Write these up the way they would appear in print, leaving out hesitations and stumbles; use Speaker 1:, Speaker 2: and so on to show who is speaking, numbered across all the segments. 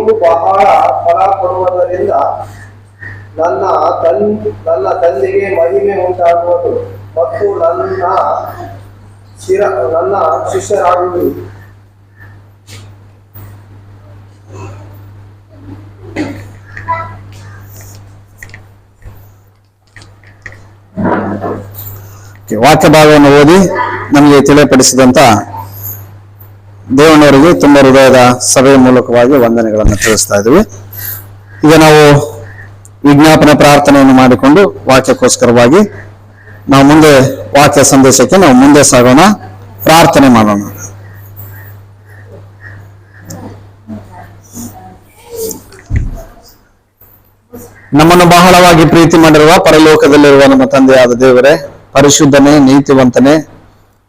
Speaker 1: ನೀವು ಬಹಳ ಫಲ ಕೊಡುವುದರಿಂದ ನನ್ನ ತಂದೆಗೆ ಮಹಿಮೆ ಉಂಟಾಗುವುದು ಮತ್ತು ನನ್ನ ಶಿಷ್ಯರಾಗುವುದು.
Speaker 2: ವಾಕ್ಯ ಭಾಗವನ್ನು ಓದಿ ನಮಗೆ ತಿಳಿಯಪಡಿಸಿದಂತ ದೇವನವರಿಗೆ ತುಂಬ ಹೃದಯದ ಸಭೆಯ ಮೂಲಕವಾಗಿ ವಂದನೆಗಳನ್ನು ತಿಳಿಸ್ತಾ ಇದ್ದೀವಿ. ಈಗ ನಾವು ವಿಜ್ಞಾಪನೆ ಪ್ರಾರ್ಥನೆಯನ್ನು ಮಾಡಿಕೊಂಡು ವಾಕ್ಯಕ್ಕೋಸ್ಕರವಾಗಿ ನಾವು ಮುಂದೆ ವಾಕ್ಯ ಸಂದೇಶಕ್ಕೆ ನಾವು ಮುಂದೆ ಸಾಗೋಣ. ಪ್ರಾರ್ಥನೆ ಮಾಡೋಣ. ನಮ್ಮನ್ನು ಬಹಳವಾಗಿ ಪ್ರೀತಿ ಮಾಡಿರುವ ಪರಲೋಕದಲ್ಲಿರುವ ನಮ್ಮ ತಂದೆಯಾದ ದೇವರೇ, ಪರಿಶುದ್ಧನೇ, ನೀತಿವಂತನೇ,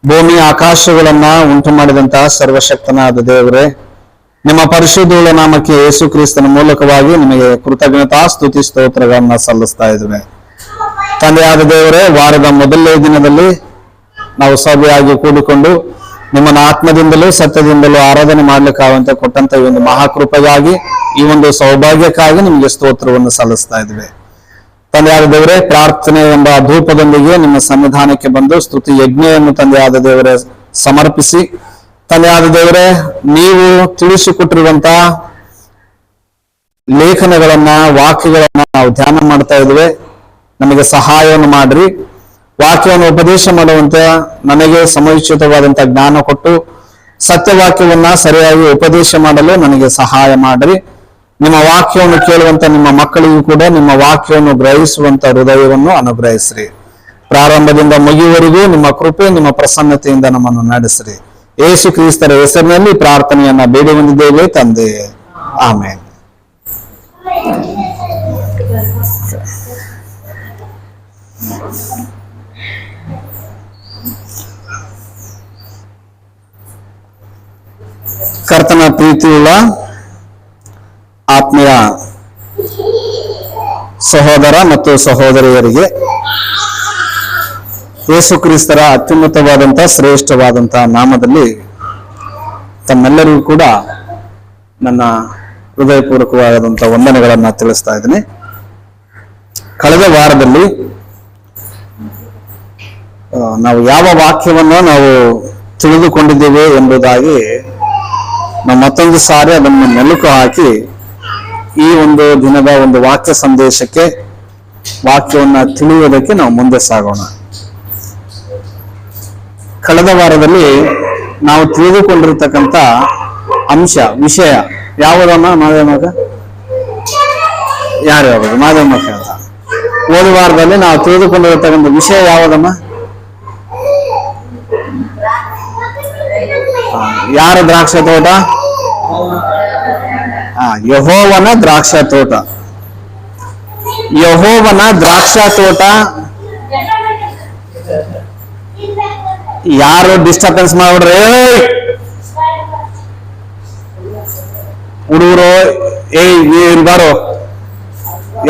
Speaker 2: ಭೂಮಿ ಆಕಾಶಗಳನ್ನ ಉಂಟು ಮಾಡಿದಂತಹ ಸರ್ವಶಕ್ತನಾದ ದೇವರೇ, ನಿಮ್ಮ ಪರಿಶುದ್ಧಗಳ ನಾಮಕ್ಕೆ ಯೇಸು ಕ್ರಿಸ್ತನ ಮೂಲಕವಾಗಿ ನಿಮಗೆ ಕೃತಜ್ಞತಾ ಸ್ತುತಿ ಸ್ತೋತ್ರಗಳನ್ನ ಸಲ್ಲಿಸ್ತಾ ಇದ್ದೇವೆ. ತಂದೆಯಾದ ದೇವರೇ, ವಾರದ ಮೊದಲನೇ ದಿನದಲ್ಲಿ ನಾವು ಸಭೆಯಾಗಿ ಕೂಡಿಕೊಂಡು ನಿಮ್ಮನ್ನು ಆತ್ಮದಿಂದಲೂ ಸತ್ಯದಿಂದಲೂ ಆರಾಧನೆ ಮಾಡ್ಲಿಕ್ಕಾಗುವಂತೆ ಕೊಟ್ಟಂತ ಈ ಒಂದು ಮಹಾಕೃಪೆಗಾಗಿ, ಈ ಒಂದು ಸೌಭಾಗ್ಯಕ್ಕಾಗಿ ನಿಮಗೆ ಸ್ತೋತ್ರವನ್ನು ಸಲ್ಲಿಸ್ತಾ ಇದ್ದೇವೆ. ತಂದೆಯಾದ ದೇವರೇ, ಪ್ರಾರ್ಥನೆ ಎಂಬ ಧೂಪದೊಂದಿಗೆ ನಿಮ್ಮ ಸನ್ನಿಧಾನಕ್ಕೆ ಬಂದು ಸ್ತುತಿ ಯಜ್ಞೆಯನ್ನು ತಂದೆಯಾದ ದೇವರೇ ಸಮರ್ಪಿಸಿ, ತಂದೆಯಾದ ದೇವರೇ, ನೀವು ತಿಳಿಸಿಕೊಟ್ಟಿರುವಂತಹ ಲೇಖನಗಳನ್ನ, ವಾಕ್ಯಗಳನ್ನ ನಾವು ಧ್ಯಾನ ಮಾಡ್ತಾ ಇದ್ದೇವೆ. ನಮಗೆ ಸಹಾಯವನ್ನು ಮಾಡ್ರಿ. ವಾಕ್ಯವನ್ನು ಉಪದೇಶ ಮಾಡುವಂತೆ ನನಗೆ ಸಮಯೋಚಿತವಾದಂತಹ ಜ್ಞಾನ ಕೊಟ್ಟು ಸತ್ಯವಾಕ್ಯವನ್ನ ಸರಿಯಾಗಿ ಉಪದೇಶ ಮಾಡಲು ನನಗೆ ಸಹಾಯ ಮಾಡ್ರಿ. ನಿಮ್ಮ ವಾಕ್ಯವನ್ನು ಕೇಳುವಂತ ನಿಮ್ಮ ಮಕ್ಕಳಿಗೂ ಕೂಡ ನಿಮ್ಮ ವಾಕ್ಯವನ್ನು ಗ್ರಹಿಸುವಂತ ಹೃದಯವನ್ನು ಅನುಗ್ರಹಿಸ್ರಿ. ಪ್ರಾರಂಭದಿಂದ ಮುಗಿಯುವವರೆಗೂ ನಿಮ್ಮ ಕೃಪೆ, ನಿಮ್ಮ ಪ್ರಸನ್ನತೆಯಿಂದ ನಮ್ಮನ್ನು ನಡೆಸ್ರಿ. ಯೇಸು ಕ್ರಿಸ್ತರ ಹೆಸರಿನಲ್ಲಿ ಪ್ರಾರ್ಥನೆಯನ್ನ ಬೇಡಿ ಬಂದಿದ್ದೇವೆ ತಂದೆ, ಆಮೇಲೆ. ಕರ್ತನ ಪ್ರೀತಿಯುಳ್ಳ ಆತ್ಮೀಯ ಸಹೋದರ ಮತ್ತು ಸಹೋದರಿಯರಿಗೆ ಯೇಸು ಕ್ರಿಸ್ತರ ಅತ್ಯುನ್ನತವಾದಂತಹ ಶ್ರೇಷ್ಠವಾದಂತಹ ನಾಮದಲ್ಲಿ ತಮ್ಮೆಲ್ಲರಿಗೂ ಕೂಡ ನನ್ನ ಹೃದಯಪೂರ್ವಕವಾದಂತಹ ವಂದನೆಗಳನ್ನ ತಿಳಿಸ್ತಾ ಇದ್ದೀನಿ. ಕಳೆದ ವಾರದಲ್ಲಿ ನಾವು ಯಾವ ವಾಕ್ಯವನ್ನು ನಾವು ತಿಳಿದುಕೊಂಡಿದ್ದೇವೆ ಎಂಬುದಾಗಿ ನಾವು ಮತ್ತೊಂದು ಸಾರಿ ಅದನ್ನು ಮೆಲುಕು ಹಾಕಿ ಈ ಒಂದು ದಿನದ ಒಂದು ವಾಕ್ಯ ಸಂದೇಶಕ್ಕೆ, ವಾಕ್ಯವನ್ನ ತಿಳಿಯುವುದಕ್ಕೆ ನಾವು ಮುಂದೆ ಸಾಗೋಣ. ಕಳೆದ ವಾರದಲ್ಲಿ ನಾವು ತಿಳಿದುಕೊಂಡಿರ್ತಕ್ಕಂಥ ವಿಷಯ ಯಾವುದನ್ನ ಮಾದೇವಮಗ ಯಾರು ಯಾವುದು ಮಾದೇವಮಗ ಅಂತ ಹೋದ ವಾರದಲ್ಲಿ ನಾವು ತಿಳಿದುಕೊಂಡಿರ್ತಕ್ಕಂಥ ವಿಷಯ ಯಾವುದಮ್ಮ? ಯಾರ ದ್ರಾಕ್ಷ ತೋಟ? ಯೆಹೋವನ ದ್ರಾಕ್ಷ ತೋಟ. ಯೆಹೋವನ ದ್ರಾಕ್ಷ ತೋಟ. ಯಾರು ಡಿಸ್ಟರ್ಬೆನ್ಸ್ ಮಾಡ್ಬಿಡ್ರಿ ಹುಡುಗರು, ಬಾರೋ.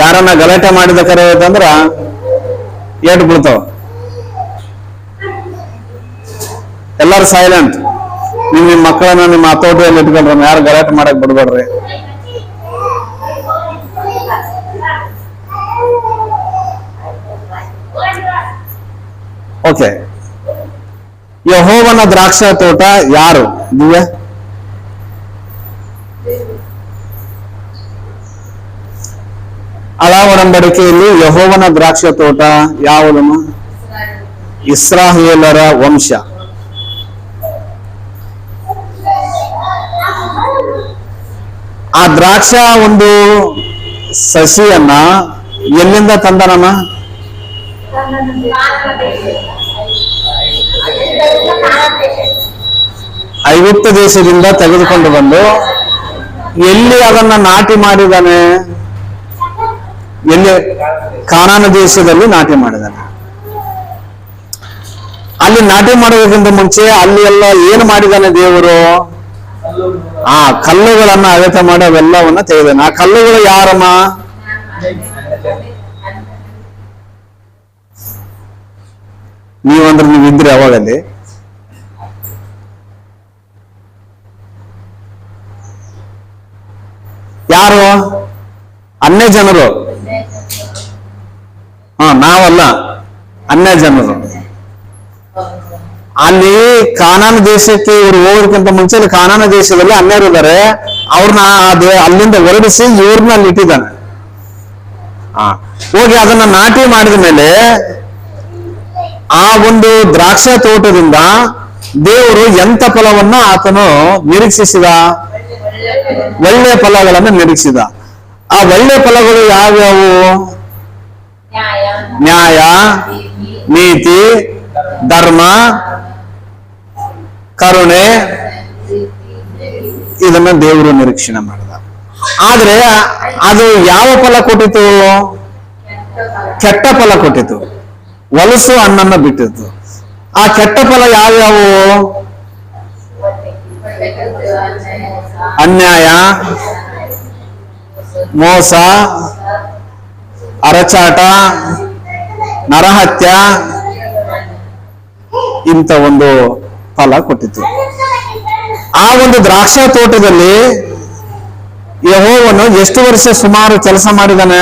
Speaker 2: ಯಾರನ್ನ ಗಲಾಟೆ ಮಾಡಿದ ಕರೆ ಅಂತಂದ್ರ ಏಟ್ ಬೀಳ್ತಾವ. ಎಲ್ಲಾರು ಸೈಲೆಂಟ್. ನಿಮ್ಮ ಮಕ್ಕಳನ್ನ ನಿಮ್ಮ ಹತೋಟಿಯಲ್ಲಿ ಇಟ್ಕೊಳ್ರಿ, ಯಾರು ಗಲಾಟೆ ಮಾಡಕ್ ಬಿಡ್ಬೇಡ್ರಿ. ಓಕೆ. ಯೆಹೋವನ ದ್ರಾಕ್ಷ ತೋಟ ಯಾರು? ದಿವ್ಯ, ಹಳ ಒಡಂಬಡಿಕೆಯಲ್ಲಿ ಯೆಹೋವನ ದ್ರಾಕ್ಷ ತೋಟ ಯಾವುದಮ್ಮ? ಇಸ್ರಾಯೇಲರ ವಂಶ. ಆ ದ್ರಾಕ್ಷ ಒಂದು ಸಸಿಯನ್ನ ಎಲ್ಲಿಂದ ತಂದನಮ್ಮ? ಐಗುಪ್ತ ದೇಶದಿಂದ ತೆಗೆದುಕೊಂಡು ಬಂದು ಎಲ್ಲಿ ಅದನ್ನ ನಾಟಿ ಮಾಡಿದಾನೆ? ಎಲ್ಲಿ? ಕಾನಾನ ದೇಶದಲ್ಲಿ ನಾಟಿ ಮಾಡಿದಾನೆ. ಅಲ್ಲಿ ನಾಟಿ ಮಾಡೋದಕ್ಕಿಂತ ಮುಂಚೆ ಅಲ್ಲಿ ಎಲ್ಲ ಏನು ಮಾಡಿದಾನೆ ದೇವರು? ಆ ಕಲ್ಲುಗಳನ್ನ ಅಳತೆ ಮಾಡಿ ಅವೆಲ್ಲವನ್ನ ತೆಗೆದಾನೆ. ಆ ಕಲ್ಲುಗಳು ಯಾರಮ್ಮ? ನೀವಂದ್ರೆ ನೀವಿದ್ರಿ ಅವಾಗಲ್ಲಿ. ಯಾರು? ಅನ್ಯ ಜನರು. ನಾವಲ್ಲ, ಅನ್ಯ ಜನರು. ಅಲ್ಲಿ ಕಾನಾನ ದೇಶಕ್ಕೆ ಇವ್ರು ಹೋಗೋದಕ್ಕಿಂತ ಮುಂಚೆ ಅಲ್ಲಿ ಕಾನಾನ ದೇಶದಲ್ಲಿ ಅನ್ಯರು ಇದ್ದಾರೆ. ಅವ್ರನ್ನ ಅಲ್ಲಿಂದ ಹೊರಡಿಸಿ ಇವ್ರನ್ನ ಅಲ್ಲಿ ಇಟ್ಟಿದ್ದಾನೆ. ಹೋಗಿ ಅದನ್ನ ನಾಟಿ ಮಾಡಿದ ಮೇಲೆ ಆ ಒಂದು ದ್ರಾಕ್ಷ ತೋಟದಿಂದ ದೇವರು ಎಂತ ಫಲವನ್ನ ಆತನು ನಿರೀಕ್ಷಿಸಿದ? ಒಳ್ಳೆಯ ಫಲಗಳನ್ನು ನಿರೀಕ್ಷಿಸಿದ. ಆ ಒಳ್ಳೆಯ ಫಲಗಳು ಯಾವ್ಯಾವು? ನ್ಯಾಯ, ನೀತಿ, ಧರ್ಮ, ಕರುಣೆ, ಇದನ್ನ ದೇವರು ನಿರೀಕ್ಷಣೆ ಮಾಡಿದ. ಆದ್ರೆ ಅದು ಯಾವ ಫಲ ಕೊಟ್ಟಿತು? ಕೆಟ್ಟ ಫಲ ಕೊಟ್ಟಿತು. ಹೊಲಸು ಹಣ್ಣನ್ನ ಬಿಟ್ಟಿತ್ತು. ಆ ಕೆಟ್ಟ ಫಲ ಯಾವ್ಯಾವು? ಅನ್ಯಾಯ, ಮೋಸ, ಅರಚಾಟ, ನರಹತ್ಯ, ಇಂಥ ಒಂದು ಫಲ ಕೊಟ್ಟಿತು. ಆ ಒಂದು ದ್ರಾಕ್ಷ ತೋಟದಲ್ಲಿ ಯೆಹೋವನು ಎಷ್ಟು ವರ್ಷ ಸುಮಾರು ಕೆಲಸ ಮಾಡಿದಾನೆ?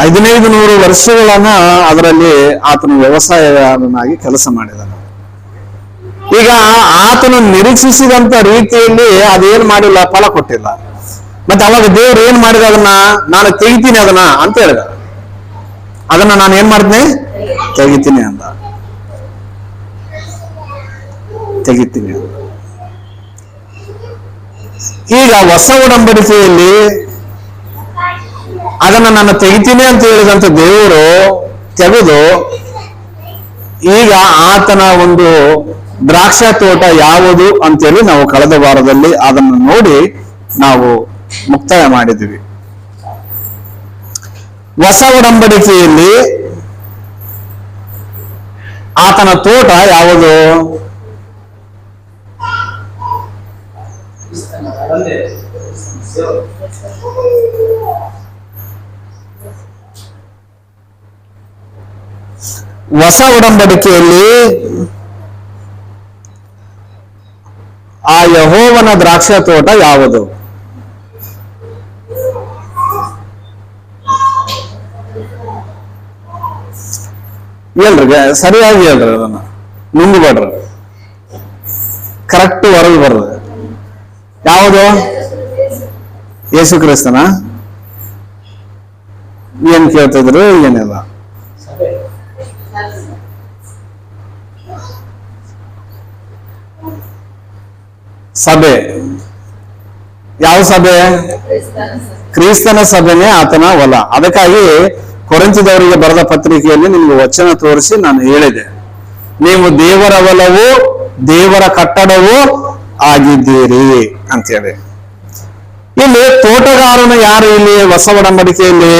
Speaker 2: 1500 ವರ್ಷಗಳನ್ನ ಅದರಲ್ಲಿ ಆತನು ವ್ಯವಸಾಯಗಾರನಾಗಿ ಕೆಲಸ ಮಾಡಿದಾನೆ. ಈಗ ಆತನು ನಿರೀಕ್ಷಿಸಿದಂತ ರೀತಿಯಲ್ಲಿ ಅದೇನ್ ಮಾಡಿಲ್ಲ, ಫಲ ಕೊಟ್ಟಿಲ್ಲ. ಮತ್ತೆ ಅವಾಗ ದೇವ್ರು ಏನ್ ಮಾಡಿದ? ಅದನ್ನ ನಾನು ತೆಗಿತೀನಿ ಅದನ್ನ ಅಂತ ಹೇಳಿದ. ಅದನ್ನ ನಾನು ಏನ್ ಮಾಡ್ತೀನಿ? ತೆಗಿತೀನಿ ಅಂತ. ತೆಗಿತೀನಿ. ಈಗ ಹೊಸ ಒಡಂಬಡಿಕೆಯಲ್ಲಿ ಅದನ್ನ ನಾನು ತೆಗಿತೀನಿ ಅಂತ ಹೇಳಿದಂತ ದೇವರು ತೆಗೆದು ಈಗ ಆತನ ಒಂದು ದ್ರಾಕ್ಷ ತೋಟ ಯಾವುದು ಅಂತೇಳಿ ನಾವು ಕಳೆದ ವಾರದಲ್ಲಿ ಅದನ್ನು ನೋಡಿ ನಾವು ಮುಕ್ತಾಯ ಮಾಡಿದ್ವಿ. ಹೊಸ ಒಡಂಬಡಿಕೆಯಲ್ಲಿ ಆತನ ತೋಟ ಯಾವುದು? ಹೊಸ ಒಡಂಬಡಿಕೆಯಲ್ಲಿ ಆ ಯೆಹೋವನ ದ್ರಾಕ್ಷ ತೋಟ ಯಾವುದು? ಹೇಳ್ರಿ, ಸರಿಯಾಗಿ ಹೇಳ್ರಿ, ಅದನ್ನ ನುಂಗ್ಬೇಡ್ರಿ, ಕರೆಕ್ಟ್ ಹೊರಗೆ ಬರ್ರಿ. ಯಾವುದು? ಯೇಸು ಕ್ರಿಸ್ತನ? ಏನ್ ಕೇಳ್ತಿದ್ರು? ಏನಿಲ್ಲ. ಸಭೆ. ಯಾವ ಸಭೆ? ಕ್ರಿಸ್ತನ ಸಭೆನೇ ಆತನ ಹೊಲ. ಅದಕ್ಕಾಗಿ ಕೊರಿಂಥದವರಿಗೆ ಬರೆದ ಪತ್ರಿಕೆಯಲ್ಲಿ ನಿಮ್ಗೆ ವಚನ ತೋರಿಸಿ ನಾನು ಹೇಳಿದೆ, ನೀವು ದೇವರ ಹೊಲವು ದೇವರ ಕಟ್ಟಡವೂ ಆಗಿದ್ದೀರಿ ಅಂತೇಳಿ. ಇಲ್ಲಿ ತೋಟಗಾರನು ಯಾರು? ಇಲ್ಲಿ ಹೊಸ ಒಡಂಬಡಿಕೆಯಲ್ಲಿ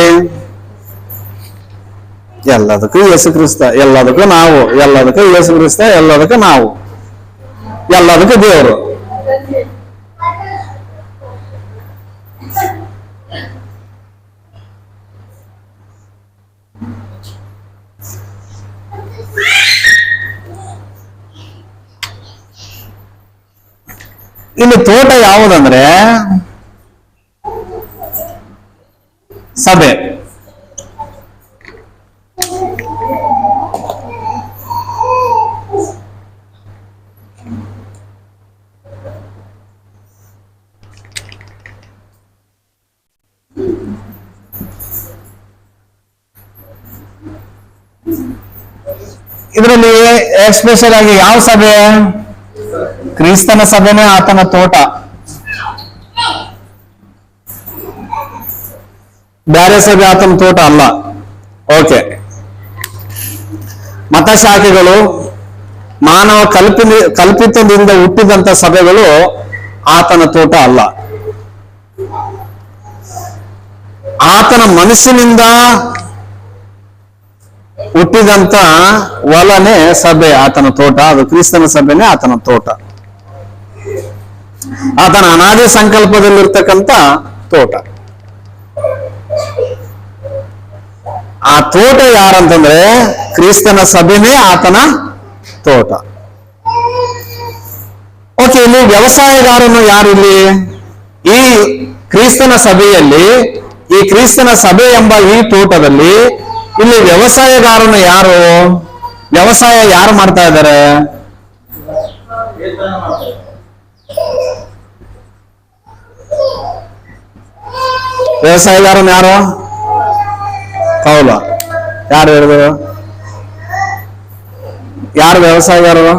Speaker 2: ಎಲ್ಲದಕ್ಕೂ ಯೇಸು ಕ್ರಿಸ್ತ, ಎಲ್ಲದಕ್ಕೂ ನಾವು, ಎಲ್ಲದಕ್ಕೂ ಯೇಸು ಕ್ರಿಸ್ತ, ಎಲ್ಲದಕ್ಕೂ ನಾವು, ಎಲ್ಲದಕ್ಕೂ ದೇವರು. ಇಲ್ಲಿ ತೋಟ ಯಾವುದಂದ್ರೆ ಸಭೆ. ಇದರಲ್ಲಿ ಎಸ್ಪೆಷಲ್ ಆಗಿ ಯಾವ ಸಭೆ? ಕ್ರಿಸ್ತನ ಸಭೆನೇ ಆತನ ತೋಟ. ಬೇರೆ ಸಭೆ ಆತನ ತೋಟ ಅಲ್ಲ. ಓಕೆ. ಮತಶಾಖೆಗಳು, ಮಾನವ ಕಲ್ಪಿತದಿಂದ ಹುಟ್ಟಿದಂತ ಸಭೆಗಳು ಆತನ ತೋಟ ಅಲ್ಲ. ಆತನ ಮನಸ್ಸಿನಿಂದ ಹುಟ್ಟಿದಂತ ಹೊಲನೇ ಸಭೆ, ಆತನ ತೋಟ. ಅದು ಕ್ರಿಸ್ತನ ಸಭೆನೇ ಆತನ ತೋಟ. ಆತನ ಅನಾದಿ ಸಂಕಲ್ಪದಲ್ಲಿರ್ತಕ್ಕಂಥ ತೋಟ. ಆ ತೋಟ ಯಾರಂತಂದ್ರೆ ಕ್ರಿಸ್ತನ ಸಭೆನೇ ಆತನ ತೋಟ. ಓಕೆ. ಇಲ್ಲಿ ವ್ಯವಸಾಯಗಾರನು ಯಾರು? ಇಲ್ಲಿ ಈ ಕ್ರಿಸ್ತನ ಸಭೆಯಲ್ಲಿ, ಈ ಕ್ರಿಸ್ತನ ಸಭೆ ಎಂಬ ಈ ತೋಟದಲ್ಲಿ ಇಲ್ಲಿ ವ್ಯವಸಾಯಗಾರನು ಯಾರು? ವ್ಯವಸಾಯ ಯಾರು ಮಾಡ್ತಾ ಇದ್ದಾರೆ? ವ್ಯವಸಾಯಗಾರನು ಯಾರು? ಪೌಲ. ಯಾರು ಹೇಳಿದ್ರು? ಯಾರು ವ್ಯವಸಾಯಗಾರರು?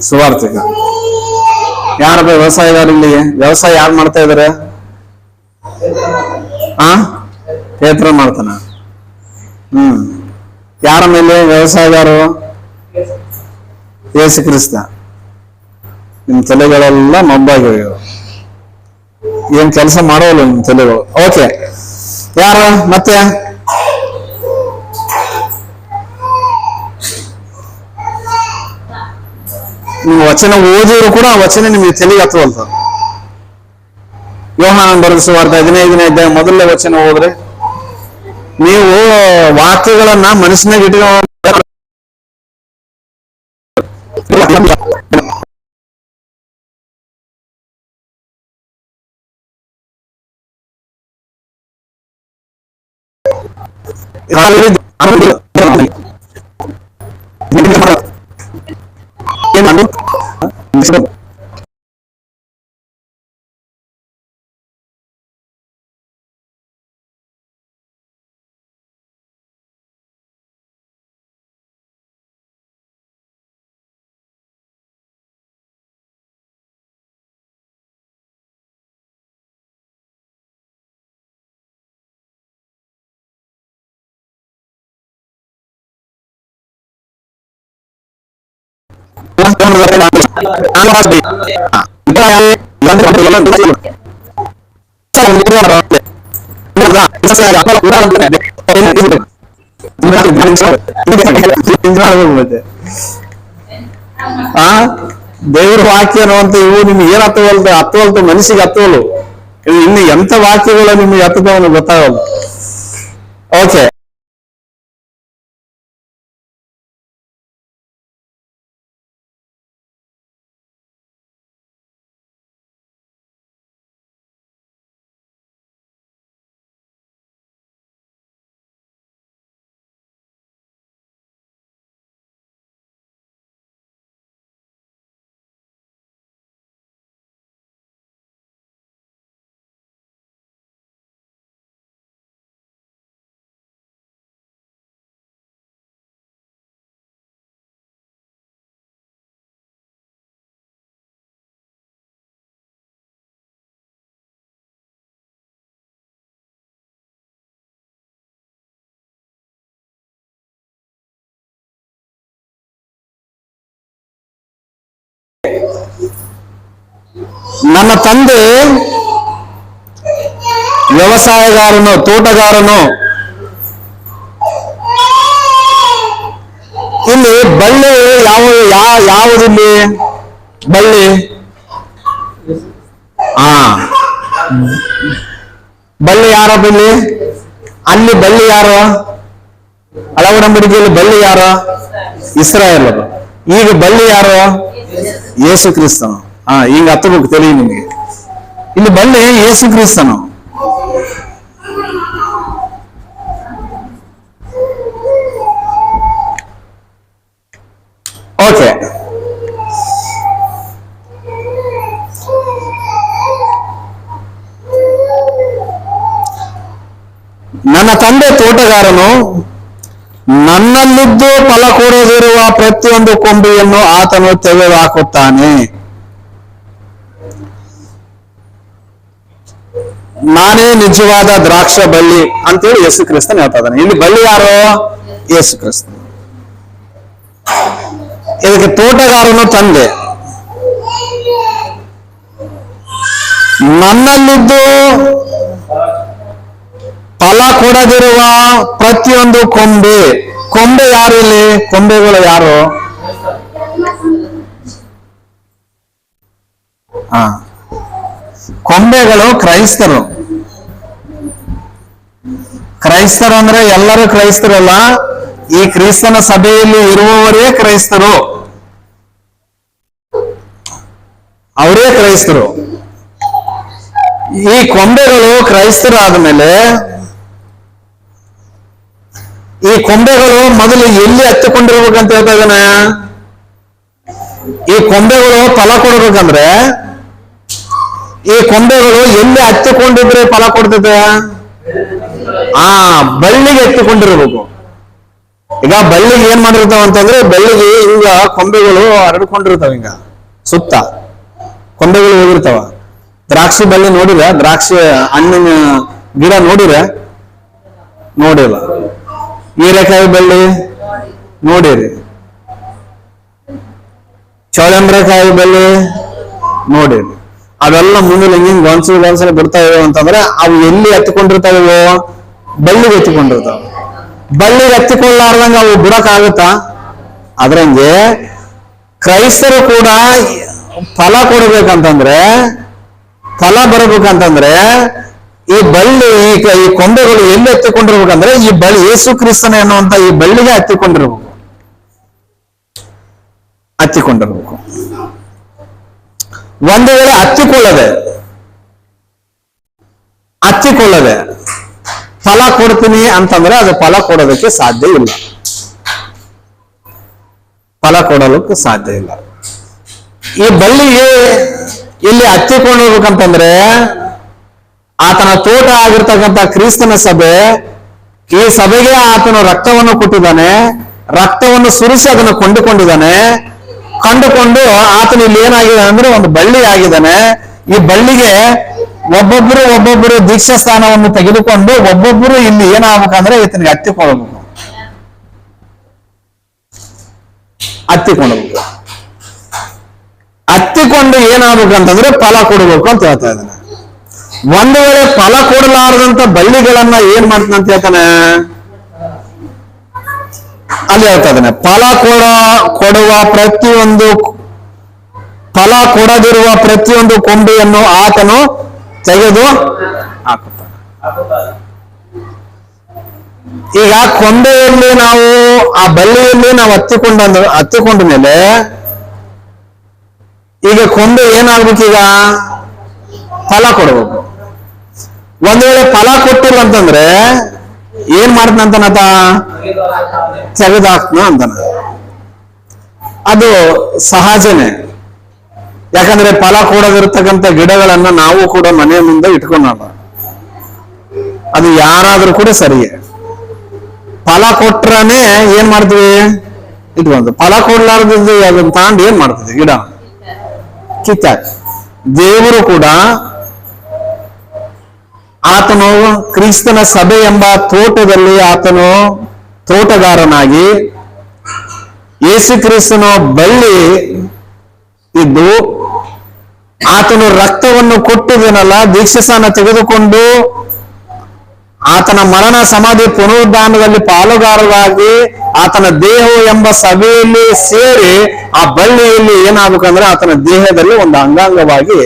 Speaker 2: ಸುವಾರ್ತಿಕ. ಯಾರು ವ್ಯವಸಾಯಗಾರ? ಇಲ್ಲಿ ವ್ಯವಸಾಯ ಯಾರು ಮಾಡ್ತಾ ಇದಾರೆ? ಪೇತ್ರ ಮಾಡ್ತಾನ. ಯಾರ ಮೇಲೆ ವ್ಯವಸಾಯಗಾರರು? ಯೇಸು ಕ್ರಿಸ್ತ. ನಿಮ್ ತಲೆಗಳೆಲ್ಲ ಮಬ್ಬಾಗಿವೆ, ಏನ್ ಕೆಲಸ ಮಾಡೋಲ್ಲ ನಿಮ್ ತಲೆಗಳು. ಓಕೆ, ಯಾರು ಮತ್ತೆ? ನೀವು ವಚನ ಓದಿದ್ರು ಕೂಡ ಆ ವಚನ ನಿಮಗೆ ತಲೆಗೆ ಹತ್ತುವಲ್ತ. ಯೋಹಾನನ ಬರೆದ ಸುವಾರ್ತೆ 15ನೇ ಅಧ್ಯಾಯ ಮೊದಲನೇ ವಚನ ಹೋದ್ರೆ ನೀವು ವಾಕ್ಯಗಳನ್ನ ಮನಸ್ಸಿನಾಗ ಇಟ್ಕೊಂಡು ದೇವ್ರ ವಾಕ್ಯನು ಅಂತ ಇವು ನಿಮ್ಗೆ ಏನ್ ಹತ್ತವಲ್ತು ಮನಸ್ಸಿಗೆ ಹತ್ತವಲು. ಇನ್ನು ಎಂತ ವಾಕ್ಯಗಳು ನಿಮ್ಗೆ ಹತ್ತದವನು ಗೊತ್ತಾಗಲ್ಲ. ಓಕೆ, ನನ್ನ ತಂದೆ ವ್ಯವಸಾಯಗಾರನು, ತೋಟಗಾರನು. ಇಲ್ಲಿ ಬಳ್ಳಿ ಯಾವುದಿಲ್ಲಿ ಬಳ್ಳಿ? ಬಳ್ಳಿ ಯಾರೋ ಬಳ್ಳಿ? ಅಲ್ಲಿ ಬಳ್ಳಿ ಯಾರು? ಒಡಂಬಡಿಕೆಯಲ್ಲಿ ಬಳ್ಳಿ ಯಾರು? ಇಸ್ರಾಯೇಲರು. ಈಗ ಬಳ್ಳಿ ಯಾರು? ಯೇಸು ಕ್ರಿಸ್ತನು. ಈಗ ಹತ್ತಬೇಕು ತಿಳಿಯಿ ನಿಮಗೆ. ಇಲ್ಲಿ ಬಳ್ಳಿ ಯೇಸು ಕ್ರಿಸ್ತನು. ಓಕೆ, ನನ್ನ ತಂದೆ ತೋಟಗಾರನು, ನನ್ನಲ್ಲಿದ್ದು ಫಲ ಕೊಡದಿರುವ ಪ್ರತಿಯೊಂದು ಕೊಂಬೆಯನ್ನು ಆತನು ತೆಗೆದುಹಾಕುತ್ತಾನೆ. ನಾನೇ ನಿಜವಾದ ದ್ರಾಕ್ಷ ಬಳ್ಳಿ ಅಂತೇಳಿ ಯೇಸು ಕ್ರಿಸ್ತನ್ ಹೇಳ್ತಾ ಇದ್ದಾನೆ. ಇಲ್ಲಿ ಬಳ್ಳಿ ಯಾರು? ಯೇಸು ಕ್ರಿಸ್ತ. ಇದಕ್ಕೆ ತೋಟಗಾರನು ತಂದೆ. ನನ್ನಲ್ಲಿದ್ದು ಫಲ ಕೊಡದಿರುವ ಪ್ರತಿಯೊಂದು ಕೊಂಬೆ. ಕೊಂಬೆ ಯಾರು? ಇಲ್ಲಿ ಕೊಂಬೆಗಳು ಯಾರು? ಕೊಂಬೆಗಳು ಕ್ರೈಸ್ತರು. ಕ್ರೈಸ್ತರು ಅಂದ್ರೆ ಎಲ್ಲರೂ ಕ್ರೈಸ್ತರಲ್ಲ, ಈ ಕ್ರಿಸ್ತನ ಸಭೆಯಲ್ಲಿ ಇರುವವರೇ ಕ್ರೈಸ್ತರು. ಅವರೇ ಕ್ರೈಸ್ತರು. ಈ ಕೊಂಬೆಗಳು ಕ್ರೈಸ್ತರು ಆದ್ಮೇಲೆ ಈ ಕೊಂಬೆಗಳು ಮೊದಲು ಎಲ್ಲಿ ಹತ್ತಿಕೊಂಡಿರ್ಬೇಕಂತ ಹೇಳ್ತಾ ಇದ್ದಾನೆ. ಈ ಕೊಂಬೆಗಳು ಫಲ ಕೊಡ್ಬೇಕಂದ್ರೆ ಈ ಕೊಂಬೆಗಳು ಎಲ್ಲಿ ಹತ್ತಿಕೊಂಡಿದ್ರೆ ಫಲ ಕೊಡ್ತದೆ? ಬಳ್ಳಿಗೆ ಹತ್ತಿಕೊಂಡಿರ್ಬೇಕು. ಈಗ ಬಳ್ಳಿಗೆ ಏನ್ ಮಾಡಿರ್ತಾವ ಅಂತಂದ್ರೆ, ಬಳ್ಳಿಗೆ ಹಿಂಗ ಕೊಂಬೆಗಳು ಹರಡ್ಕೊಂಡಿರ್ತಾವ, ಹಿಂಗ ಸುತ್ತ ಕೊಂಬೆಗಳು ಹೋಗಿರ್ತಾವ. ದ್ರಾಕ್ಷಿ ಬಳ್ಳಿ ನೋಡಿರ? ದ್ರಾಕ್ಷಿ ಹಣ್ಣಿನ ಗಿಡ ನೋಡಿರ? ನೋಡಿಲ್ಲ. ಹೀರೆಕಾಯಿ ಬಳ್ಳಿ ನೋಡಿರಿ? ಚೌಳಂಬ್ರೆಕಾಯಿ ಬಳ್ಳಿ ನೋಡಿರಿ? ಅವೆಲ್ಲ ಮುಂದೆ ಹಿಂಗ್ ಗೊಂಚಲು ಬಿಡ್ತಾ ಇವೆ ಅಂತಂದ್ರೆ ಅವು ಎಲ್ಲಿ ಹತ್ತಿಕೊಂಡಿರ್ತಾವೋ? ಬಳ್ಳಿಗೆ ಹತ್ತಿಕೊಂಡಿರ್ತಾವ. ಬಳ್ಳಿಗೆ ಹತ್ತಿಕೊಳ್ಳಾರ್ದಂಗ ಅವು ಬಿಡಕ್ಕಾಗುತ್ತಾ? ಅದ್ರಂಗೆ ಕ್ರೈಸ್ತರು ಕೂಡ ಫಲ ಕೊಡ್ಬೇಕಂತಂದ್ರೆ, ಫಲ ಬರಬೇಕಂತಂದ್ರೆ ಈ ಬಳ್ಳಿ ಈ ಕೊಂಬೆಗಳು ಎಲ್ಲಿ ಹತ್ತಿಕೊಂಡಿರ್ಬೇಕಂದ್ರೆ ಈ ಬಳ್ಳಿ ಯೇಸು ಕ್ರಿಸ್ತನೇ ಅನ್ನುವಂತ ಈ ಬಳ್ಳಿಗೆ ಹತ್ತಿಕೊಂಡಿರ್ಬೇಕು. ಒಂದು ವೇಳೆ ಹತ್ತಿಕೊಳ್ಳದೆ ಫಲ ಕೊಡ್ತೀನಿ ಅಂತಂದ್ರೆ ಅದು ಫಲ ಕೊಡೋದಕ್ಕೆ ಸಾಧ್ಯ ಇಲ್ಲ. ಫಲ ಕೊಡೋದಕ್ಕೆ ಸಾಧ್ಯ ಇಲ್ಲ. ಈ ಬಳ್ಳಿಗೆ ಇಲ್ಲಿ ಹತ್ತಿಕೊಂಡಿರ್ಬೇಕಂತಂದ್ರೆ ಆತನ ತೋಟ ಆಗಿರ್ತಕ್ಕಂಥ ಕ್ರಿಸ್ತನ ಸಭೆ, ಈ ಸಭೆಗೆ ಆತನು ರಕ್ತವನ್ನು ಕೊಟ್ಟಿದ್ದಾನೆ, ರಕ್ತವನ್ನು ಸುರಿಸಿ ಅದನ್ನು ಕೊಂಡುಕೊಂಡಿದ್ದಾನೆ. ಕಂಡುಕೊಂಡು ಆತನು ಇಲ್ಲಿ ಏನಾಗಿದೆ ಅಂದ್ರೆ ಒಂದು ಬಳ್ಳಿ ಆಗಿದ್ದಾನೆ. ಈ ಬಳ್ಳಿಗೆ ಒಬ್ಬೊಬ್ಬರು ದೀಕ್ಷಾ ಸ್ಥಾನವನ್ನು ತೆಗೆದುಕೊಂಡು ಒಬ್ಬೊಬ್ಬರು ಇಲ್ಲಿ ಏನಾಗಬೇಕಂದ್ರೆ ಈತನಿಗೆ ಹತ್ತಿಕೊಳ್ಳಬೇಕು. ಹತ್ತಿಕೊಂಡು ಏನಾಗಬೇಕಂತಂದ್ರೆ ಫಲ ಕೊಡಬೇಕು ಅಂತ ಹೇಳ್ತಾ ಇದ್ದಾನೆ. ಒಂದು ವೇಳೆ ಫಲ ಕೊಡಲಾರದಂತ ಬಳ್ಳಿಗಳನ್ನ ಏನ್ ಮಾಡ್ತಾನೆ ಅಂತ ಹೇಳ್ತಾನೆ ಅಲ್ಲಿ ಹೇಳ್ತಾ ಇದ್ದಾನೆ. ಫಲ ಕೊಡದಿರುವ ಪ್ರತಿಯೊಂದು ಕೊಂಬೆಯನ್ನು ಆತನು ತೆಗೆದು ಹಾಕುತ್ತಾನೆ. ಈಗ ಕೊಂಬೆಯಲ್ಲಿ ನಾವು ಆ ಬಳ್ಳಿಯಲ್ಲಿ ನಾವು ಹತ್ತಿಕೊಂಡ ಮೇಲೆ ಈಗ ಕೊಂಬೆ ಏನಾಗ್ಬೇಕು? ಈಗ ಫಲ ಕೊಡಬೇಕು. ಒಂದ್ ವೇಳೆ ಫಲ ಕೊಟ್ಟಿಲ್ಲ ಅಂತಂದ್ರೆ ಏನ್ ಮಾಡ್ತಾನಂತಾನತ? ತೆಗೆದಾಕ್ನ ಅಂತಾನ. ಅದು ಸಹಜನೇ. ಯಾಕಂದ್ರೆ ಫಲ ಕೊಡದಿರ್ತಕ್ಕಂಥ ಗಿಡಗಳನ್ನ ನಾವು ಕೂಡ ಮನೆಯ ಮುಂದೆ ಇಟ್ಕೊಳ್ಳೋಣ. ಅದು ಯಾರಾದ್ರೂ ಕೂಡ ಸರಿಯೇ. ಫಲ ಕೊಟ್ರನೆ ಏನ್ ಮಾಡ್ತೀವಿ? ಇಟ್ಕೊಂಡು. ಫಲ ಕೊಡ್ಲಾರ್ದು ಅದನ್ನ ತಾಂಡ್ ಏನ್ ಮಾಡ್ತೀವಿ? ಗಿಡ ಕಿತ್ತಾಕ. ದೇವರು ಕೂಡ ಆತನು ಕ್ರಿಸ್ತನ ಸಭೆ ಎಂಬ ತೋಟದಲ್ಲಿ ಆತನು ತೋಟಗಾರನಾಗಿ, ಯೇಸು ಕ್ರಿಸ್ತನ ಬಳ್ಳಿ ಇದ್ದು ಆತನು ರಕ್ತವನ್ನು ಕೊಟ್ಟಿದನಲ್ಲ, ದೀಕ್ಷಾಸ್ನಾನ ತೆಗೆದುಕೊಂಡು ಆತನ ಮರಣ ಸಮಾಧಿ ಪುನರುದ್ಧಾನದಲ್ಲಿ ಪಾಲುಗಾರರಾಗಿ ಆತನ ದೇಹ ಎಂಬ ಸಭೆಯಲ್ಲಿ ಸೇರಿ ಆ ಬಳ್ಳಿಯಲ್ಲಿ ಏನಾಗಬೇಕಂದ್ರೆ ಆತನ ದೇಹದಲ್ಲಿ ಒಂದು ಅಂಗಾಂಗವಾಗಿ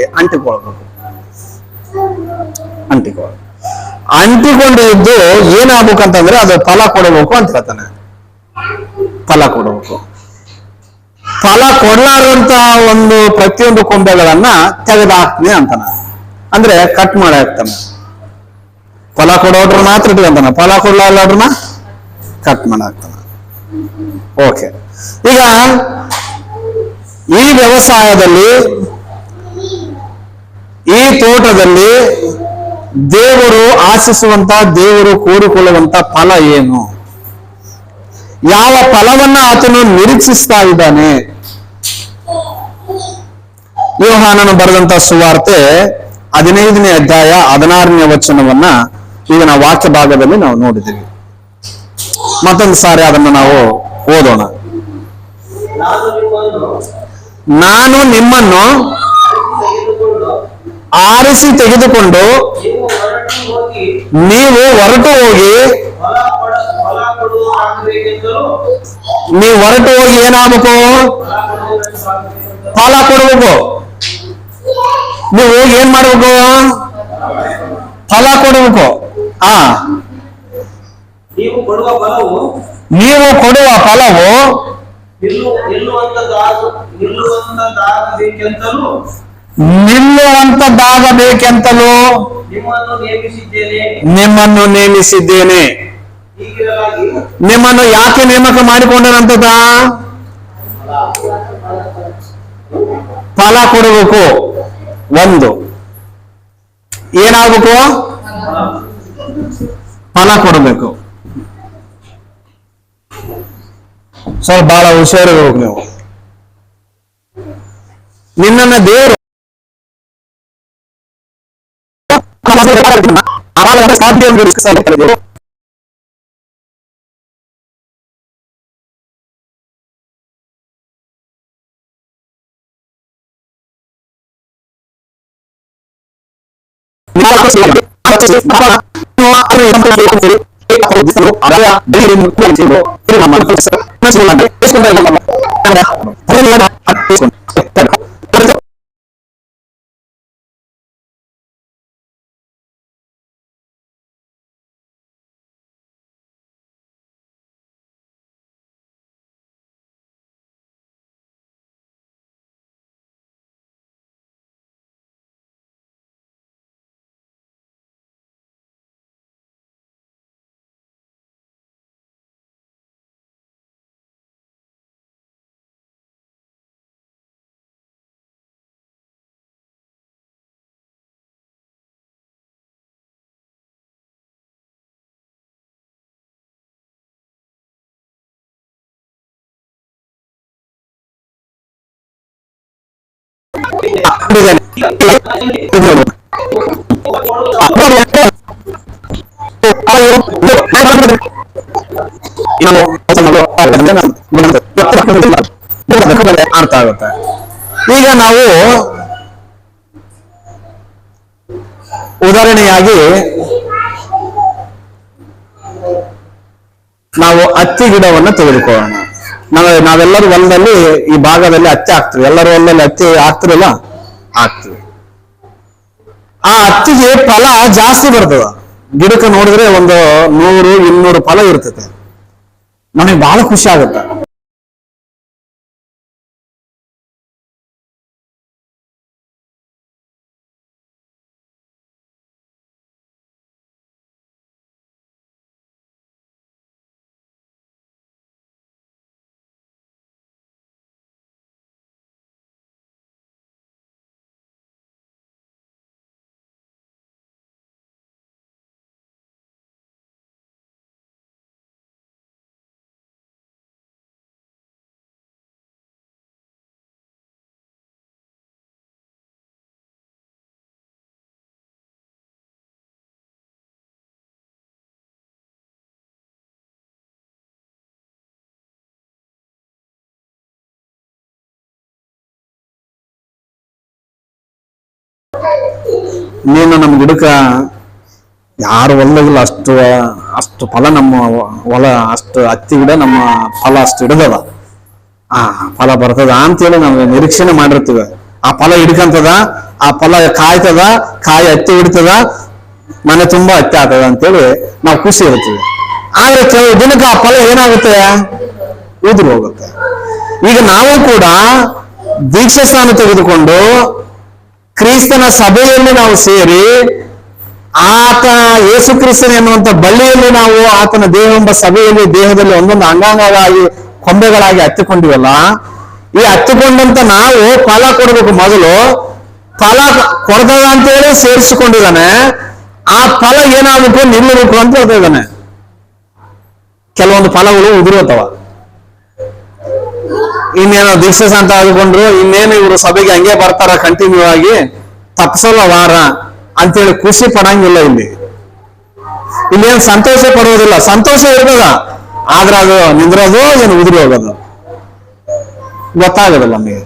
Speaker 2: ಅಂಟಿಕೊಂಡು ಇದ್ದು ಏನಾಗ್ಬೇಕಂತಂದ್ರೆ ಅದು ಫಲ ಕೊಡಬೇಕು ಅಂತ ಹೇಳ್ತಾನೆ. ಫಲ ಕೊಡಬೇಕು. ಫಲ ಕೊಡ್ಲಾರಂತ ಒಂದು ಪ್ರತಿಯೊಂದು ಕೊಂಬೆಗಳನ್ನ ತೆಗೆದಾಕ್ತೀನಿ ಅಂತಾನ. ಅಂದ್ರೆ ಕಟ್ ಮಾಡಿ ಹಾಕ್ತಾನೆ. ಫಲ ಕೊಡೋದ್ರ ಮಾತ್ರ ಇಟ್ಕೊಂತಾನ, ಫಲ ಕೊಡ್ಲಾರ್ದ್ರನ್ನ ಕಟ್ ಮಾಡಿ ಹಾಕ್ತಾನ. ಓಕೆ. ಈಗ ಈ ವ್ಯವಸಾಯದಲ್ಲಿ, ಈ ತೋಟದಲ್ಲಿ ದೇವರು ಆಶಿಸುವಂತ, ದೇವರು ಕೋರಿಕೊಳ್ಳುವಂತ ಫಲ ಏನು? ಯಾವ ಫಲವನ್ನ ಆತನು ನಿರೀಕ್ಷಿಸ್ತಾ ಇದ್ದಾನೆ? ಯೋಹಾನನು ಬರೆದಂತ ಸುವಾರ್ತೆ 15ನೇ ಅಧ್ಯಾಯ 16ನೇ ವಚನವನ್ನ ಈಗ ನಾವು ವಾಕ್ಯ ಭಾಗದಲ್ಲಿ ನಾವು ನೋಡಿದ್ದೀವಿ. ಮತ್ತೊಂದು ಸಾರಿ ಅದನ್ನು ನಾವು ಓದೋಣ. ನಾನು ನಿಮ್ಮನ್ನು ಆರಿಸಿ ತೆಗೆದುಕೊಂಡು ನೀವು ಹೊರಟು ಹೋಗಿ ಏನಾಗಬೇಕು? ಫಲ ಕೊಡ್ಬೇಕು. ನೀವು ಹೋಗಿ ಏನ್ ಮಾಡ್ಬೇಕು? ಫಲ ಕೊಡಬೇಕು. ನೀವು ಕೊಡುವ ಫಲವು ನಿಲ್ಲುವಂತದ್ದಾಗಬೇಕೆಂತಲೂ ನಿಮ್ಮನ್ನು ನೇಮಿಸಿದ್ದೇನೆ.
Speaker 1: ಹೀಗಿರಲಾಗಿ
Speaker 2: ನಿಮ್ಮನ್ನು ಯಾಕೆ ನೇಮಕ ಮಾಡಿಕೊಂಡನಂತದ? ಫಲ ಕೊಡಬೇಕು. ಒಂದು ಏನಾಗಬೇಕು? ಫಲ ಕೊಡಬೇಕು. ಸ್ವಲ್ಪ ಬಹಳ ಹುಷಾರಿರ್ಬೇಕು ನೀವು. ನಿನ್ನನ್ನ ದೇವರು ಸಾಧ್ಯ ಅರ್ಥ ಆಗುತ್ತೆ. ಈಗ ನಾವು ಉದಾಹರಣೆಯಾಗಿ ನಾವು ಹತ್ತಿ ಗಿಡವನ್ನು ತೆಗೆದುಕೊಳ್ಳೋಣ. ನಾವೆಲ್ಲರೂ ಹೊಲದಲ್ಲಿ ಈ ಭಾಗದಲ್ಲಿ ಹತ್ತಿ ಹಾಕ್ತಿವಿ. ಎಲ್ಲರೂ ಹೊಲದಲ್ಲಿ ಹತ್ತಿ ಹಾಕ್ತಿರಲ್ಲ, ಹಾಕ್ತಿವಿ. ಆ ಹತ್ತಿಗೆ ಫಲ ಜಾಸ್ತಿ ಬರ್ತದ. ಗಿಡಕ್ಕೆ ನೋಡಿದ್ರೆ ಒಂದು 100-200 ಫಲ ಇರ್ತದೆ. ನನಗೆ ಬಹಳ ಖುಷಿ ಆಗುತ್ತೆ. ನೀನು ನಮ್ಮ ಗಿಡಕ್ಕ ಯಾರು ಹೊಲದಾಗಿಲ್ಲ ಅಷ್ಟು ಫಲ ನಮ್ಮ ಹೊಲ, ಅಷ್ಟು ಹತ್ತಿ ಗಿಡ ನಮ್ಮ ಫಲ ಅಷ್ಟು ಹಿಡ್ದದ. ಫಲ ಬರ್ತದ ಅಂತೇಳಿ ನಾವು ನಿರೀಕ್ಷಣೆ ಮಾಡಿರ್ತೀವಿ. ಆ ಫಲ ಹಿಡ್ಕಂತದ, ಆ ಫಲ ಕಾಯ್ತದ, ಕಾಯಿ ಹತ್ತಿ ಹಿಡ್ತದ, ಮನೆ ತುಂಬಾ ಹತ್ತಿ ಆಗ್ತದ ಅಂತೇಳಿ ನಾವು ಖುಷಿ ಇರ್ತೀವಿ. ಆದ್ರೆ ಕೆಲವು ದಿನಕ್ಕೆ ಆ ಫಲ ಏನಾಗುತ್ತೆ? ಉದುರು ಹೋಗುತ್ತೆ. ಈಗ ನಾವು ಕೂಡ ದೀಕ್ಷಾ ಸ್ಥಾನ ತೆಗೆದುಕೊಂಡು ಕ್ರಿಸ್ತನ ಸಭೆಯಲ್ಲಿ ನಾವು ಸೇರಿ ಆತ ಯೇಸು ಕ್ರಿಸ್ತನ ಎನ್ನುವಂತ ಬಳ್ಳಿಯಲ್ಲಿ ನಾವು ಆತನ ದೇಹವೆಂಬ ಸಭೆಯಲ್ಲಿ ದೇಹದಲ್ಲಿ ಒಂದೊಂದು ಅಂಗಾಂಗಗಳಾಗಿ ಕೊಂಬೆಗಳಾಗಿ ಹತ್ತಿಕೊಂಡಿವಲ್ಲ, ಈ ಹತ್ತಿಕೊಂಡಂತ ನಾವು ಫಲ ಕೊಡಬೇಕು. ಮೊದಲು ಫಲ ಕೊಡ್ತದ ಅಂತೇಳಿ ಸೇರಿಸಿಕೊಂಡಿದ್ದಾನೆ. ಆ ಫಲ ಏನಾಗಬೇಕು? ನಿಲ್ಲಬೇಕು ಅಂತ ಹೇಳ್ತಾ ಇದ್ದಾನೆ. ಕೆಲವೊಂದು ಫಲಗಳು ಉದುರುತ್ತವ. ಇನ್ನೇನೋ ದೀಕ್ಷೆ ಅಂತ ಆದುಕೊಂಡ್ರು, ಇನ್ನೇನು ಇವರು ಸಭೆಗೆ ಹಂಗೆ ಬರ್ತಾರ ಕಂಟಿನ್ಯೂ ಆಗಿ, ತಪ್ಸಲ್ಲ ವಾರ ಅಂತೇಳಿ ಖುಷಿ ಪಡಂಗಿಲ್ಲ. ಇಲ್ಲೇನು ಸಂತೋಷ ಪಡುವುದಿಲ್ಲ. ಸಂತೋಷ ಇರ್ತದ, ಆದ್ರೆ ಅದು ನಿಂದ್ರೋದು ಏನು ಉದುರಿ ಹೋಗೋದು ಗೊತ್ತಾಗೋದಿಲ್ಲ ನಮಗೆ.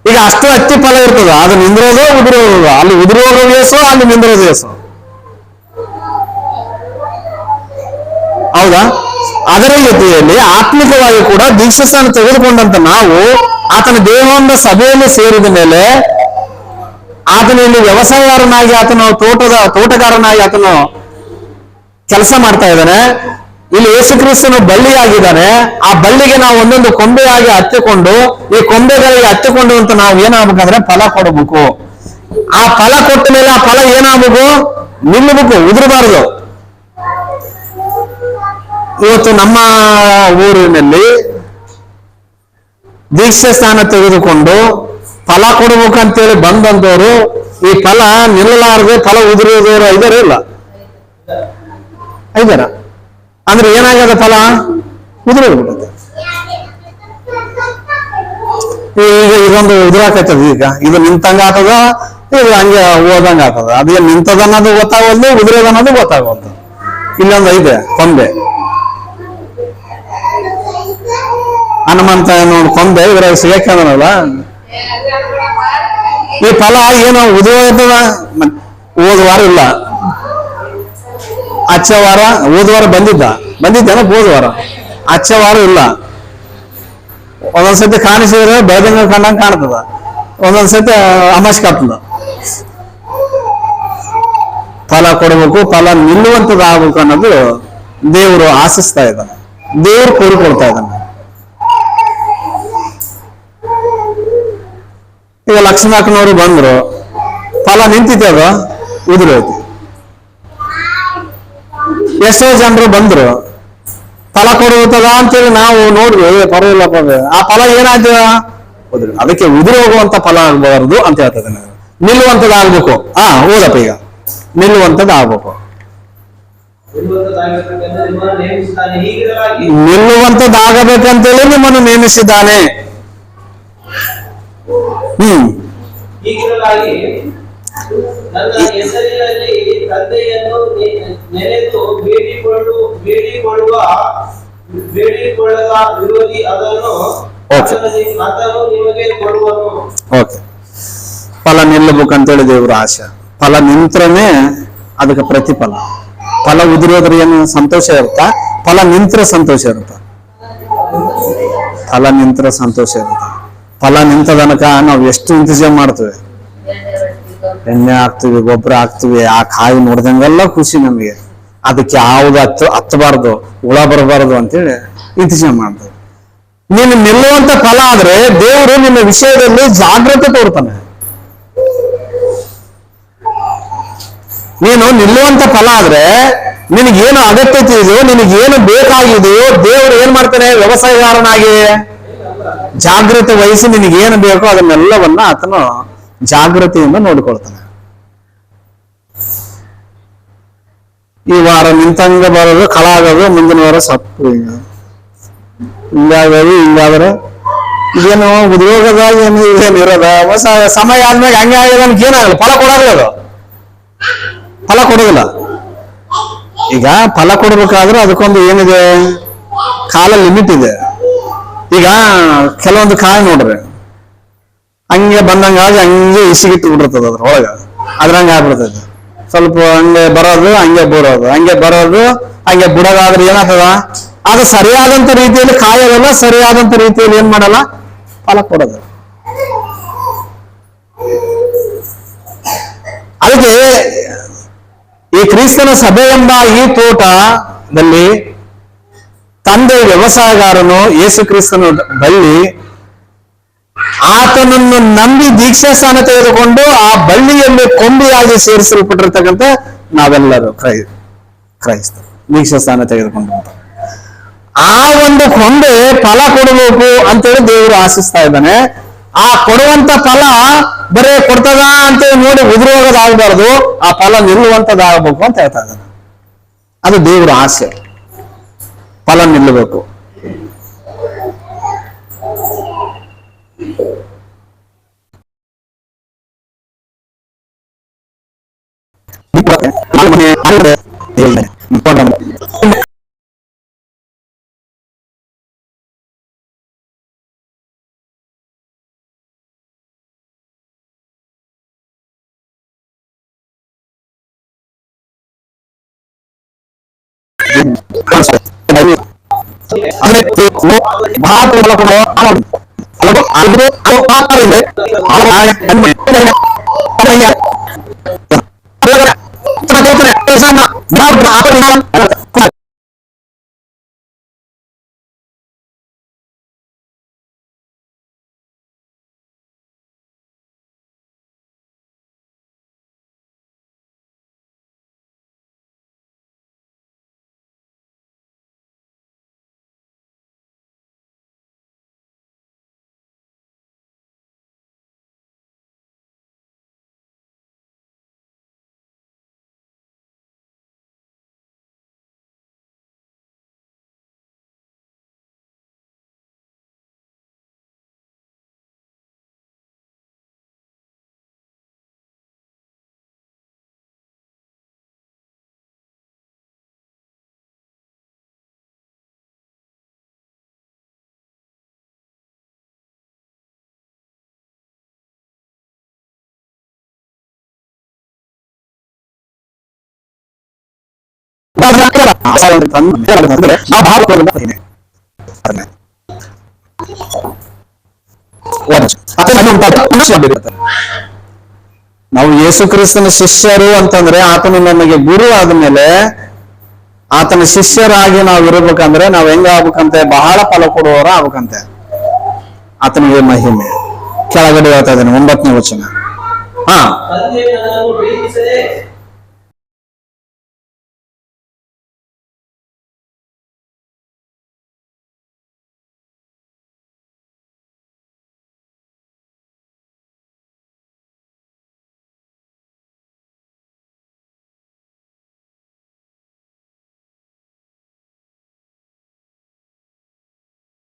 Speaker 2: ಈಗ ಅಷ್ಟು ಹತ್ತಿ ಫಲ ಇರ್ತದ, ಅದು ನಿಂದ್ರೋದು ಉದುರಿ ಹೋಗೋದು. ಅಲ್ಲಿ ಉದುರಿ ಹೋಗೋದು ಏಸು, ಅಲ್ಲಿ ನಿಂದ್ರೋದು ಏಸು. ಹೌದಾ? ಅದರ ಜೊತೆಯಲ್ಲಿ ಆತ್ಮಿಕವಾಗಿ ಕೂಡ ದೀಕ್ಷಾಸ್ಥಾನ ತೆಗೆದುಕೊಂಡಂತ ನಾವು ಆತನ ದೇಹವೆಂಬ ಸಭೆಯಲ್ಲಿ ಸೇರಿದ ಮೇಲೆ ಆತನಲ್ಲಿ ವ್ಯವಸಾಯಗಾರನಾಗಿ, ಆತನು ತೋಟಗಾರನಾಗಿ ಆತನು ಕೆಲಸ ಮಾಡ್ತಾ ಇದ್ದಾನೆ. ಇಲ್ಲಿ ಯೇಸು ಕ್ರಿಸ್ತನು ಬಳ್ಳಿಯಾಗಿದ್ದಾನೆ. ಆ ಬಳ್ಳಿಗೆ ನಾವು ಒಂದೊಂದು ಕೊಂಬೆಯಾಗಿ ಹತ್ತಿಕೊಂಡು, ಈ ಕೊಂಬೆಗಳಿಗೆ ಹತ್ತಿಕೊಂಡು ಅಂತ ನಾವು ಏನಾಗ್ಬೇಕಂದ್ರೆ ಫಲ ಕೊಡಬೇಕು. ಆ ಫಲ ಕೊಟ್ಟ ಮೇಲೆ ಆ ಫಲ ಏನಾಗಬೇಕು? ನಿಲ್ಲಬೇಕು, ಉದುರಬಾರದು. ಇವತ್ತು ನಮ್ಮ ಊರಿನಲ್ಲಿ ದೀಕ್ಷೆ ಸ್ಥಾನ ತೆಗೆದುಕೊಂಡು ಫಲ ಕೊಡಬೇಕಂತೇಳಿ ಬಂದಂತವರು ಈ ಫಲ ನಿಲ್ಲಲಾರದೆ ಫಲ ಉದುರುವುದವರು ಇದಾರ ಇಲ್ಲ? ಇದಾರ? ಅಂದ್ರೆ ಏನಾಗದ? ಫಲ ಉದುರೋಗ್ಬಿಡುತ್ತೆ. ಈಗ ಇದೊಂದು ಉದುರಾಕೈತದ. ಈಗ ಇದು ನಿಂತಂಗ ಆಗ್ತದ, ಇದು ಹಂಗೆ ಓದಂಗ ಆಗ್ತದ. ಅದೇನ್ ನಿಂತದ ಅನ್ನೋದು ಗೊತ್ತಾಗಲ್ದು, ಉದುರೋದ ಅನ್ನೋದು ಗೊತ್ತಾಗಲ್ದು. ಇಲ್ಲೊಂದು ಇದೆ ಕೊಂಬೆ, ಹನುಮಂತ ನೋಡಿ ಕೊಂಬೆ, ಇದ್ರಾಗ ಸಿಗಕ್ಕಲ್ಲ. ಈ ಫಲ ಏನು ಉದುರೋದ? ಹೋದ ವಾರ ಇಲ್ಲ, ಅಚ್ಚ ವಾರ, ಹೋದ ವಾರ ಬಂದಿದ್ದೇನ? ಹೋದ ವಾರ ಅಚ್ಚ ವಾರ ಇಲ್ಲ. ಒಂದೊಂದ್ಸತಿ ಕಾಣಿಸಿದ್ರೆ ಬೆಳದಿಂಗ ಕಂಡಂಗೆ ಕಾಣ್ತದ, ಒಂದೊಂದ್ಸತಿ ಅಮಾಶ್ ಕಾಗ್ತದ. ಫಲ ಕೊಡಬೇಕು, ಫಲ ನಿಲ್ಲುವಂಥದ್ದು ಆಗ್ಬೇಕು ಅನ್ನೋದು ದೇವರು ಆಶಿಸ್ತಾ ಇದ್ದಾನೆ, ದೇವರು ಕೋರಿಕೊಳ್ತಾ ಇದ್ದಾನೆ. ಈಗ ಲಕ್ಷ್ಮಣಕ್ಕನವರು ಬಂದ್ರು, ಫಲ ನಿಂತಿದೆ, ಅದು ಉದುರೋಯ್ತು. ಎಷ್ಟೋ ಜನರು ಬಂದ್ರು, ಫಲ ಕೊಡುತ್ತದ ಅಂತೇಳಿ ನಾವು ನೋಡ್ರಿ, ಪರವಾಗಿಲ್ಲಪ್ಪ, ಆ ಫಲ ಏನಾಯ್ತು? ಉದುರು. ಅದಕ್ಕೆ ಉದುರು ಹೋಗುವಂತ ಫಲ ಆಗಬಾರದು ಅಂತ ಹೇಳ್ತದೆ. ನಿಲ್ಲುವಂಥದ್ದು ಆಗ್ಬೇಕು. ಓದಪ್ಪ, ಈಗ ನಿಲ್ಲುವಂಥದ್ದು ಆಗ್ಬೇಕು. ನಿಲ್ಲುವಂಥದ್ದಾಗಬೇಕಂತೇಳಿ ನಿಮ್ಮನ್ನು ನೇಮಿಸಿದ್ದಾನೆ.
Speaker 1: ಹೀಗಿರಲಾಗಿ ನನ್ನ ಹೆಸರಿನಲ್ಲಿ ತಂದೆಯನ್ನು ನೆನೆದು ಬೇಡಿಕೊಳ್ಳದ ವಿರೋಧಿ ಅದನ್ನು ನಿಮಗೆ ಕೊಡುವನು.
Speaker 2: ಓಕೆ, ಫಲ ನಿಲ್ಲಬೇಕಂತೇಳಿ ದೇವ್ರ ಆಶೆ. ಫಲ ನಿಂತ್ರನೇ ಅದಕ್ಕೆ ಪ್ರತಿಫಲ. ಫಲ ಉದುರೋದ್ರ ಏನು ಸಂತೋಷ ಇರುತ್ತಾ? ಫಲ ನಿಂತ್ರ ಸಂತೋಷ ಇರುತ್ತ. ಫಲ ನಿಂತ್ರ ಸಂತೋಷ ಇರುತ್ತ. ಫಲ ನಿಂತದನಕ ನಾವು ಎಷ್ಟು ಇಂತಜಾಮ್ ಮಾಡ್ತೇವೆ, ಎಣ್ಣೆ ಹಾಕ್ತಿವಿ, ಗೊಬ್ಬರ ಹಾಕ್ತಿವಿ, ಆ ಕಾಯಿ ನೋಡ್ದಂಗೆಲ್ಲ ಖುಷಿ ನಮಗೆ. ಅದಕ್ಕೆ ಯಾವ್ದು ಹತ್ತಬಾರ್ದು, ಹುಳ ಬರಬಾರದು ಅಂತೇಳಿ ಇಂತಜಾಮ್ ಮಾಡ್ತೇವೆ. ನೀನು ನಿಲ್ಲುವಂತ ಫಲ ಆದ್ರೆ ದೇವರು ನಿನ್ನ ವಿಷಯದಲ್ಲಿ ಜಾಗ್ರತೆ ತೋರ್ತಾನೆ. ನೀನು ನಿಲ್ಲುವಂತ ಫಲ ಆದ್ರೆ ನಿನಗೇನು ಅಗತ್ಯತೆ ಇದೆಯೋ, ನಿನಗೇನು ಬೇಕಾಗಿದೆಯೋ, ದೇವರು ಏನ್ ಮಾಡ್ತಾನೆ? ವ್ಯವಸಾಯಗಾರನಾಗಿ ಜಾಗ್ರತೆ ವಹಿಸಿ ನಿನಗೇನು ಬೇಕೋ ಅದನ್ನೆಲ್ಲವನ್ನ ಆತನು ಜಾಗೃತಿಯಿಂದ ನೋಡಿಕೊಳ್ತಾನೆ. ಈ ವಾರ ನಿಂತಂಗ ಬರೋದು, ಕಳ ಆಗೋದು, ಮುಂದಿನ ವಾರ ಸಪ್ಪು ಹಿಂಗಾಗೋದು, ಹಿಂಗಾದ್ರೆ ಇದೇನು ಉದ್ಯೋಗದ ಏನಿರೋದ ಸಮಯ ಆದ್ಮೇಲೆ ಹಂಗೆ ಆಗಿದೆ ನಮ್ಗೆ ಏನಾಗಲ್ಲ. ಫಲ ಕೊಡೋದಿಲ್ಲ, ಅದು ಫಲ ಕೊಡೋದಿಲ್ಲ. ಈಗ ಫಲ ಕೊಡ್ಬೇಕಾದ್ರೆ ಅದಕ್ಕೊಂದು ಏನಿದೆ, ಕಾಲ ಲಿಮಿಟ್ ಇದೆ. ಈಗ ಕೆಲವೊಂದು ಕಾಯಿ ನೋಡ್ರಿ, ಹಂಗೆ ಬಂದಂಗಾಗಿ ಹಂಗೆ ಇಸಿಗಿಟ್ಟು ಬಿಟ್ಟಿರ್ತದ ಅದ್ರೊಳಗ, ಅದ್ರಂಗೆ ಆಗ್ಬಿಡ್ತೈತೆ. ಸ್ವಲ್ಪ ಹಂಗೆ ಬರೋದು, ಹಂಗೆ ಬಿಡೋದು, ಹಂಗೆ ಬರೋದು, ಹಂಗೆ ಬಿಡೋದಾದ್ರೆ ಏನಾಗ್ತದ? ಅದು ಸರಿಯಾದಂತ ರೀತಿಯಲ್ಲಿ ಕಾಯೋದಲ್ಲ, ಸರಿಯಾದಂತ ರೀತಿಯಲ್ಲಿ ಏನ್ ಮಾಡಲ್ಲ, ಫಲ ಕೊಡೋದು. ಅದಕ್ಕೆ ಈ ಕ್ರಿಸ್ತನ ಸಭೆ ಎಂಬ ಈ ತೋಟದಲ್ಲಿ ತಂದೆ ವ್ಯವಸಾಯಗಾರನು, ಯೇಸು ಕ್ರಿಸ್ತನ ಬಳ್ಳಿ, ಆತನನ್ನು ನಂಬಿ ದೀಕ್ಷಾ ಸ್ಥಾನ ತೆಗೆದುಕೊಂಡು ಆ ಬಳ್ಳಿಯಲ್ಲಿ ಕೊಂಬೆಯಾಗಿ ಸೇರಿಸಲ್ಪಟ್ಟಿರ್ತಕ್ಕಂಥ ನಾವೆಲ್ಲರೂ ಕ್ರೈಸ್ತರು ದೀಕ್ಷಾ ಸ್ಥಾನ ತೆಗೆದುಕೊಂಡು ಆ ಒಂದು ಕೊಂಬೆ ಫಲ ಕೊಡಬೇಕು ಅಂತೇಳಿ ದೇವರು ಆಶಿಸ್ತಾ ಇದ್ದಾನೆ. ಆ ಕೊಡುವಂತ ಫಲ ಬರೇ ಕೊಡ್ತದ ಅಂತೇಳಿ ನೋಡಿ ಉದುರೋಗೋದಾಗಬಾರ್ದು, ಆ ಫಲ ನಿಲ್ಲುವಂತದ್ದಾಗಬೇಕು ಅಂತ ಹೇಳ್ತಾ ಇದ್ದಾನೆ. ಅದು ದೇವರ ಆಸೆ, ಫಲ ನಿಲ್ಲಬೇಕು. ನಾವು ಭಾವದಿಂದ ನಾವು ಯೇಸು ಕ್ರಿಸ್ತನ ಶಿಷ್ಯರು ಅಂತಂದ್ರೆ ಆತನು ನಮಗೆ ಗುರು ಆದ್ಮೇಲೆ ಆತನ ಶಿಷ್ಯರಾಗಿ ನಾವು ಇರಬೇಕಂದ್ರೆ ನಾವ್ ಹೆಂಗ ಆಗ್ಬೇಕಂತೆ, ಬಹಳ ಫಲ ಕೊಡುವವರ ಆಗ್ಬೇಕಂತೆ. ಆತನಿಗೆ ಮಹಿಮೆ. ಕೆಳಗಡೆ ಹೇಳ್ತಾ ಇದ್ದೇನೆ 9ನೇ ವಚನ. ಹಾ,
Speaker 1: ತಂದೆ ನನ್ನನ್ನು ಪ್ರೀತಿಸದೆ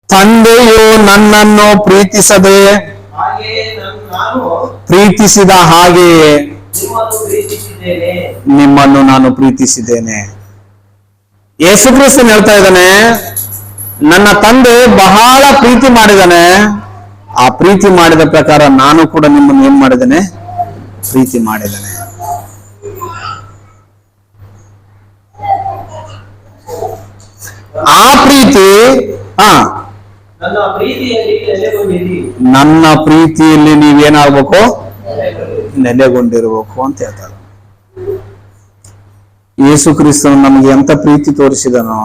Speaker 2: ತಂದೆಯು ನನ್ನನ್ನು ಪ್ರೀತಿಸದೆ
Speaker 1: ಹಾಗೆಯೇ ನಾನು
Speaker 2: ಪ್ರೀತಿಸಿದ ಹಾಗೆಯೇ
Speaker 1: ನಿಮ್ಮನ್ನು ಪ್ರೀತಿಸಿದ್ದೇನೆ.
Speaker 2: ನಿಮ್ಮನ್ನು ನಾನು ಪ್ರೀತಿಸಿದ್ದೇನೆ. ಯೇಸು ಕ್ರಿಸ್ತನ್ ಹೇಳ್ತಾ ಇದ್ದಾನೆ, ನನ್ನ ತಂದೆ ಬಹಳ ಪ್ರೀತಿ ಮಾಡಿದಾನೆ, ಆ ಪ್ರೀತಿ ಮಾಡಿದ ಪ್ರಕಾರ ನಾನು ಕೂಡ ನಿಮ್ಮನ್ನು ಏನ್ ಮಾಡಿದ್ದೇನೆ, ಪ್ರೀತಿ ಮಾಡಿದ್ದೇನೆ. ಆ ಪ್ರೀತಿ
Speaker 1: ನನ್ನ ಪ್ರೀತಿಯಲ್ಲಿ ನೆಲೆಗೊಂಡಿರಿ.
Speaker 2: ನನ್ನ ಪ್ರೀತಿಯಲ್ಲಿ ನೀವೇನಾಗ್ಬೇಕು, ನೆಲೆಗೊಂಡಿರ್ಬೇಕು ಅಂತ ಹೇಳ್ತಾರೆ. ಯೇಸು ಕ್ರಿಸ್ತನು ನಮಗೆ ಎಂತ ಪ್ರೀತಿ ತೋರಿಸಿದನೋ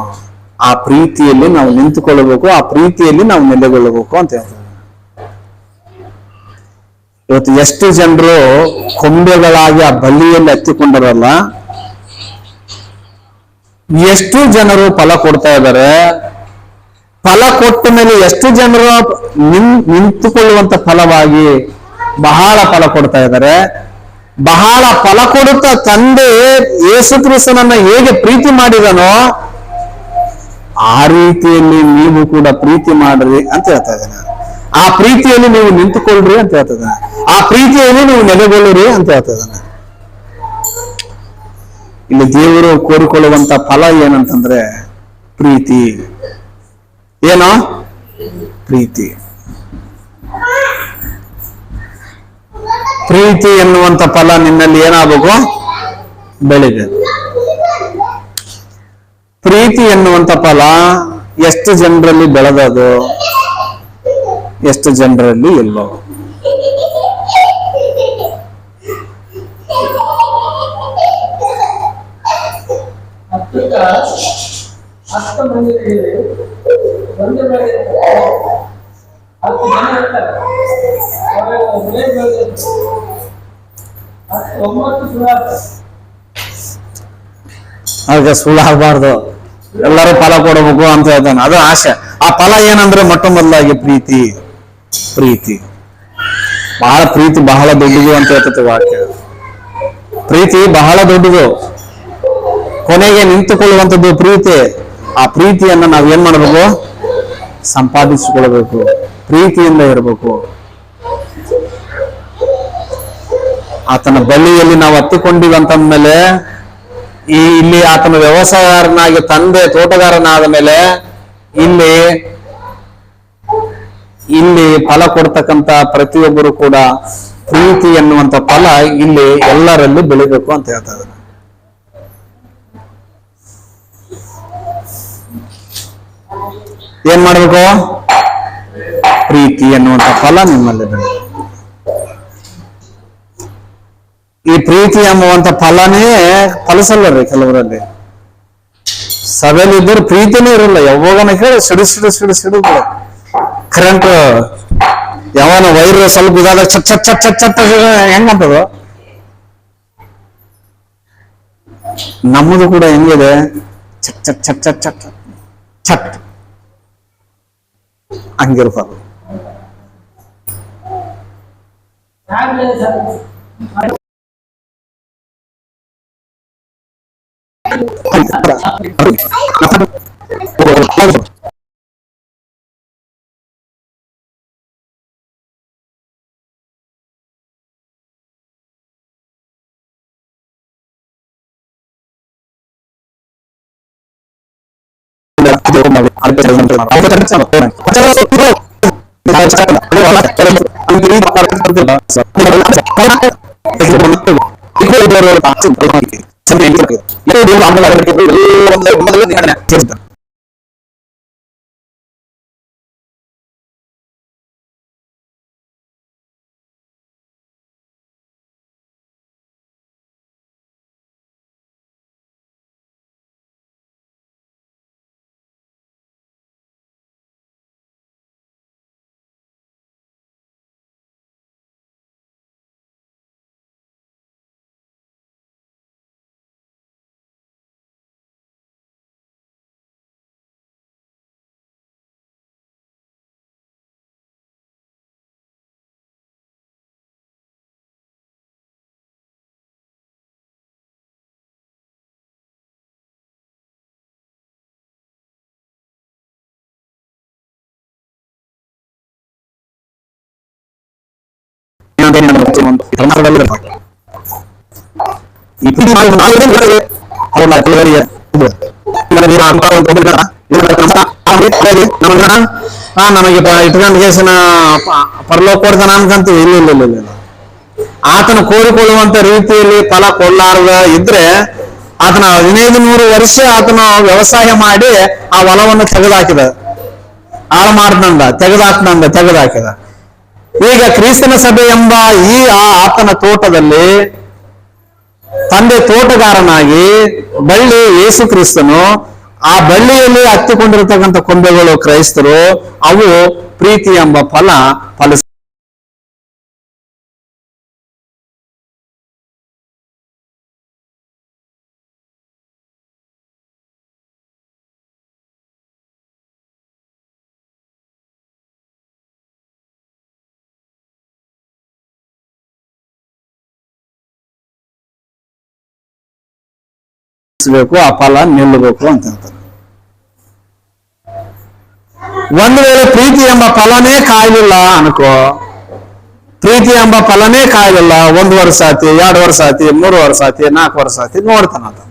Speaker 2: ಆ ಪ್ರೀತಿಯಲ್ಲಿ ನಾವು ನಿಂತುಕೊಳ್ಳಬೇಕು, ಆ ಪ್ರೀತಿಯಲ್ಲಿ ನಾವು ನೆಲೆಗೊಳ್ಳಬೇಕು ಅಂತ ಹೇಳ್ತಾರೆ. ಇವತ್ತು ಎಷ್ಟು ಜನರು ಕೊಂಬೆಗಳಾಗಿ ಆ ಬಲಿಯಲ್ಲಿ ಹತ್ತಿಕೊಂಡರಲ್ಲ, ಎಷ್ಟು ಜನರು ಫಲ ಕೊಡ್ತಾ ಇದ್ದಾರೆ. ಫಲ ಕೊಟ್ಟ ಮೇಲೆ ಎಷ್ಟು ಜನರು ನಿಂತುಕೊಳ್ಳುವಂತ ಫಲವಾಗಿ ಬಹಳ ಫಲ ಕೊಡ್ತಾ ಇದ್ದಾರೆ. ಬಹಳ ಫಲ ಕೊಡುತ್ತಾ ತಂದೆ ಯೇಸು ಕ್ರಿಸ್ತನನ್ನ ಹೇಗೆ ಪ್ರೀತಿ ಮಾಡಿದನೋ ಆ ರೀತಿಯಲ್ಲಿ ನೀವು ಕೂಡ ಪ್ರೀತಿ ಮಾಡ್ರಿ ಅಂತ ಹೇಳ್ತಾ ಇದ್ದಾನೆ. ಆ ಪ್ರೀತಿಯಲ್ಲಿ ನೀವು ನಿಂತುಕೊಳ್ಳ್ರಿ ಅಂತ ಹೇಳ್ತಾ ಇದ್ದಾನೆ. ಆ ಪ್ರೀತಿಯಲ್ಲಿ ನೀವು ನೆಲೆಗೊಳ್ಳ್ರಿ ಅಂತ ಹೇಳ್ತಾ ಇದ್ದಾನೆ. ಇಲ್ಲಿ ದೇವರು ಕೋರಿಕೊಳ್ಳುವಂತ ಫಲ ಏನಂತಂದ್ರೆ ಪ್ರೀತಿ. ಏನೋ ಪ್ರೀತಿ. ಪ್ರೀತಿ ಎನ್ನುವಂತ ಫಲ ನಿನ್ನಲ್ಲಿ ಏನಾಗಬೇಕು, ಬೆಳಿಬೇಕು. ಪ್ರೀತಿ ಎನ್ನುವಂತ ಫಲ ಎಷ್ಟು ಜನರಲ್ಲಿ ಬೆಳೆದದು, ಎಷ್ಟು ಜನರಲ್ಲಿ ಇಲ್ಲೋ.
Speaker 1: ಹತ್ತು ಮಂದಿ ಒಂದು ಮೇಲೆ 10 ಜನ ಇರ್ತಾರೆ.
Speaker 2: ಹಾಗೆ ಸುಳ್ಳಾಗಬಾರ್ದು, ಎಲ್ಲರೂ ಫಲ ಕೊಡಬೇಕು ಅಂತ ಹೇಳ್ತಾನೆ. ಅದು ಆಸೆ. ಆ ಫಲ ಏನಂದ್ರೆ ಮೊಟ್ಟ ಮೊದಲಾಗಿ ಪ್ರೀತಿ. ಪ್ರೀತಿ ಬಹಳ ಪ್ರೀತಿ ಬಹಳ ದೊಡ್ಡದು ಅಂತ ಹೇಳ್ತದೆ ವಾಕ್ಯ. ಪ್ರೀತಿ ಬಹಳ ದೊಡ್ಡದು, ಕೊನೆಗೆ ನಿಂತುಕೊಳ್ಳುವಂಥದ್ದು ಪ್ರೀತಿ. ಆ ಪ್ರೀತಿಯನ್ನ ನಾವ್ ಏನ್ ಮಾಡಬೇಕು, ಸಂಪಾದಿಸಿಕೊಳ್ಬೇಕು, ಪ್ರೀತಿಯಿಂದ ಇರಬೇಕು. ಆತನ ಬಳಿಯಲ್ಲಿ ನಾವು ಹತ್ತಿಕೊಂಡಿವಿ ಅಂತಂದ್ಮೇಲೆ ಇಲ್ಲಿ ಆತನ ವ್ಯವಸಾಯಗಾರನಾಗಿ ತಂದೆ ತೋಟಗಾರನಾದ ಮೇಲೆ ಇಲ್ಲಿ ಫಲ ಕೊಡ್ತಕ್ಕಂತ ಪ್ರತಿಯೊಬ್ಬರು ಕೂಡ ಪ್ರೀತಿ ಎನ್ನುವಂತ ಫಲ ಇಲ್ಲಿ ಎಲ್ಲರಲ್ಲಿ ಬೆಳಿಬೇಕು ಅಂತ ಹೇಳ್ತಾ ಇದ್ದಾರೆ. ಏನ್ ಮಾಡ್ಬೇಕು, ಪ್ರೀತಿ ಎನ್ನುವಂತ ಫಲ ನಿಮ್ಮಲ್ಲಿ ಬೆಳಿಬೇಕು. ಈ ಪ್ರೀತಿ ಎಂಬುವಂತ ಫಲನೇ ಫಲಿಸಲ್ರಿ ಕೆಲವರಲ್ಲಿ. ಸಭೆಯಲ್ಲಿ ಇದ್ದರೂ ಪ್ರೀತಿನೇ ಇರಲ್ಲ. ಯಾವಾಗನ ಕೇಳಿ ಸಿಡು ಕರೆಂಟ್ ಯಾವನ ವೈರ್ ಸ್ವಲ್ಪ ಇದಾದಾಗ ಚಟ್ ಚಟ್ ಚಟ್ ಚಟ್ ಚಟ್ ಹೆಂಗಂತದ. ನಮ್ಮದು ಕೂಡ ಹೆಂಗಿದೆ, ಚಟ್ ಚಟ್ ಚಟ್ ಚಟ್ ಚಟ್ ಚಟ್ ಹಂಗಿರ್ಬಾರ್ದು. ದೇವರು ಆಮೇಲೆ ಸೇರಿಸ್ತಾನೆ. ನಮಗೆ ಇಟ್ಕೊಂಡ್ ಕೇಸಿನ ಪರಲೋಕ ಕೊಡ್ತಾನ ಅನ್ಕಂತೀವಿ. ಇಲ್ಲ ಇಲ್ಲ ಇಲ್ಲ ಇಲ್ಲ, ಆತನ ಕೋರಿಕೊಳ್ಳುವಂತ ರೀತಿಯಲ್ಲಿ ಫಲ ಕೊಡಲಾರದ ಇದ್ರೆ ಆತನ 1500 ವರ್ಷ ಆತನು ವ್ಯವಸಾಯ ಮಾಡಿ ಆ ಹೊಲವನ್ನು ತೆಗೆದುಹಾಕಿದ, ಹಾಳು ಮಾಡ್ದಂದ, ತೆಗೆದುಹಾಕಿದ. ಈಗ ಕ್ರಿಸ್ತನ ಸಭೆ ಎಂಬ ಈ ಆತನ ತೋಟದಲ್ಲಿ ತಂದೆ ತೋಟಗಾರನಾಗಿ ಬಳ್ಳಿ ಯೇಸು ಕ್ರಿಸ್ತನು, ಆ ಬಳ್ಳಿಯಲ್ಲಿ ಹತ್ತಿಕೊಂಡಿರತಕ್ಕಂಥ ಕೊಂಬೆಗಳು ಕ್ರೈಸ್ತರು, ಅವು ಪ್ರೀತಿ ಎಂಬ ಫಲಿಸ ಆ ಫಲ ನಿಲ್ಲಬೇಕು ಅಂತ ಹೇಳ್ತಾರೆ. ಒಂದು ವೇಳೆ ಪ್ರೀತಿ ಎಂಬ ಫಲನೇ ಕಾಯಲಿಲ್ಲ ಅನ್ಕೋ, ಪ್ರೀತಿ ಎಂಬ ಫಲನೇ ಕಾಯಲಿಲ್ಲ, 1 ವರ್ಷ ಆತಿ, 2 ವರ್ಷ ಆತಿ, 3 ವರ್ಷ ಆತಿ, 4 ವರ್ಷ ಆತಿ, ನೋಡ್ತಾ ಇದ್ದಾನೆ.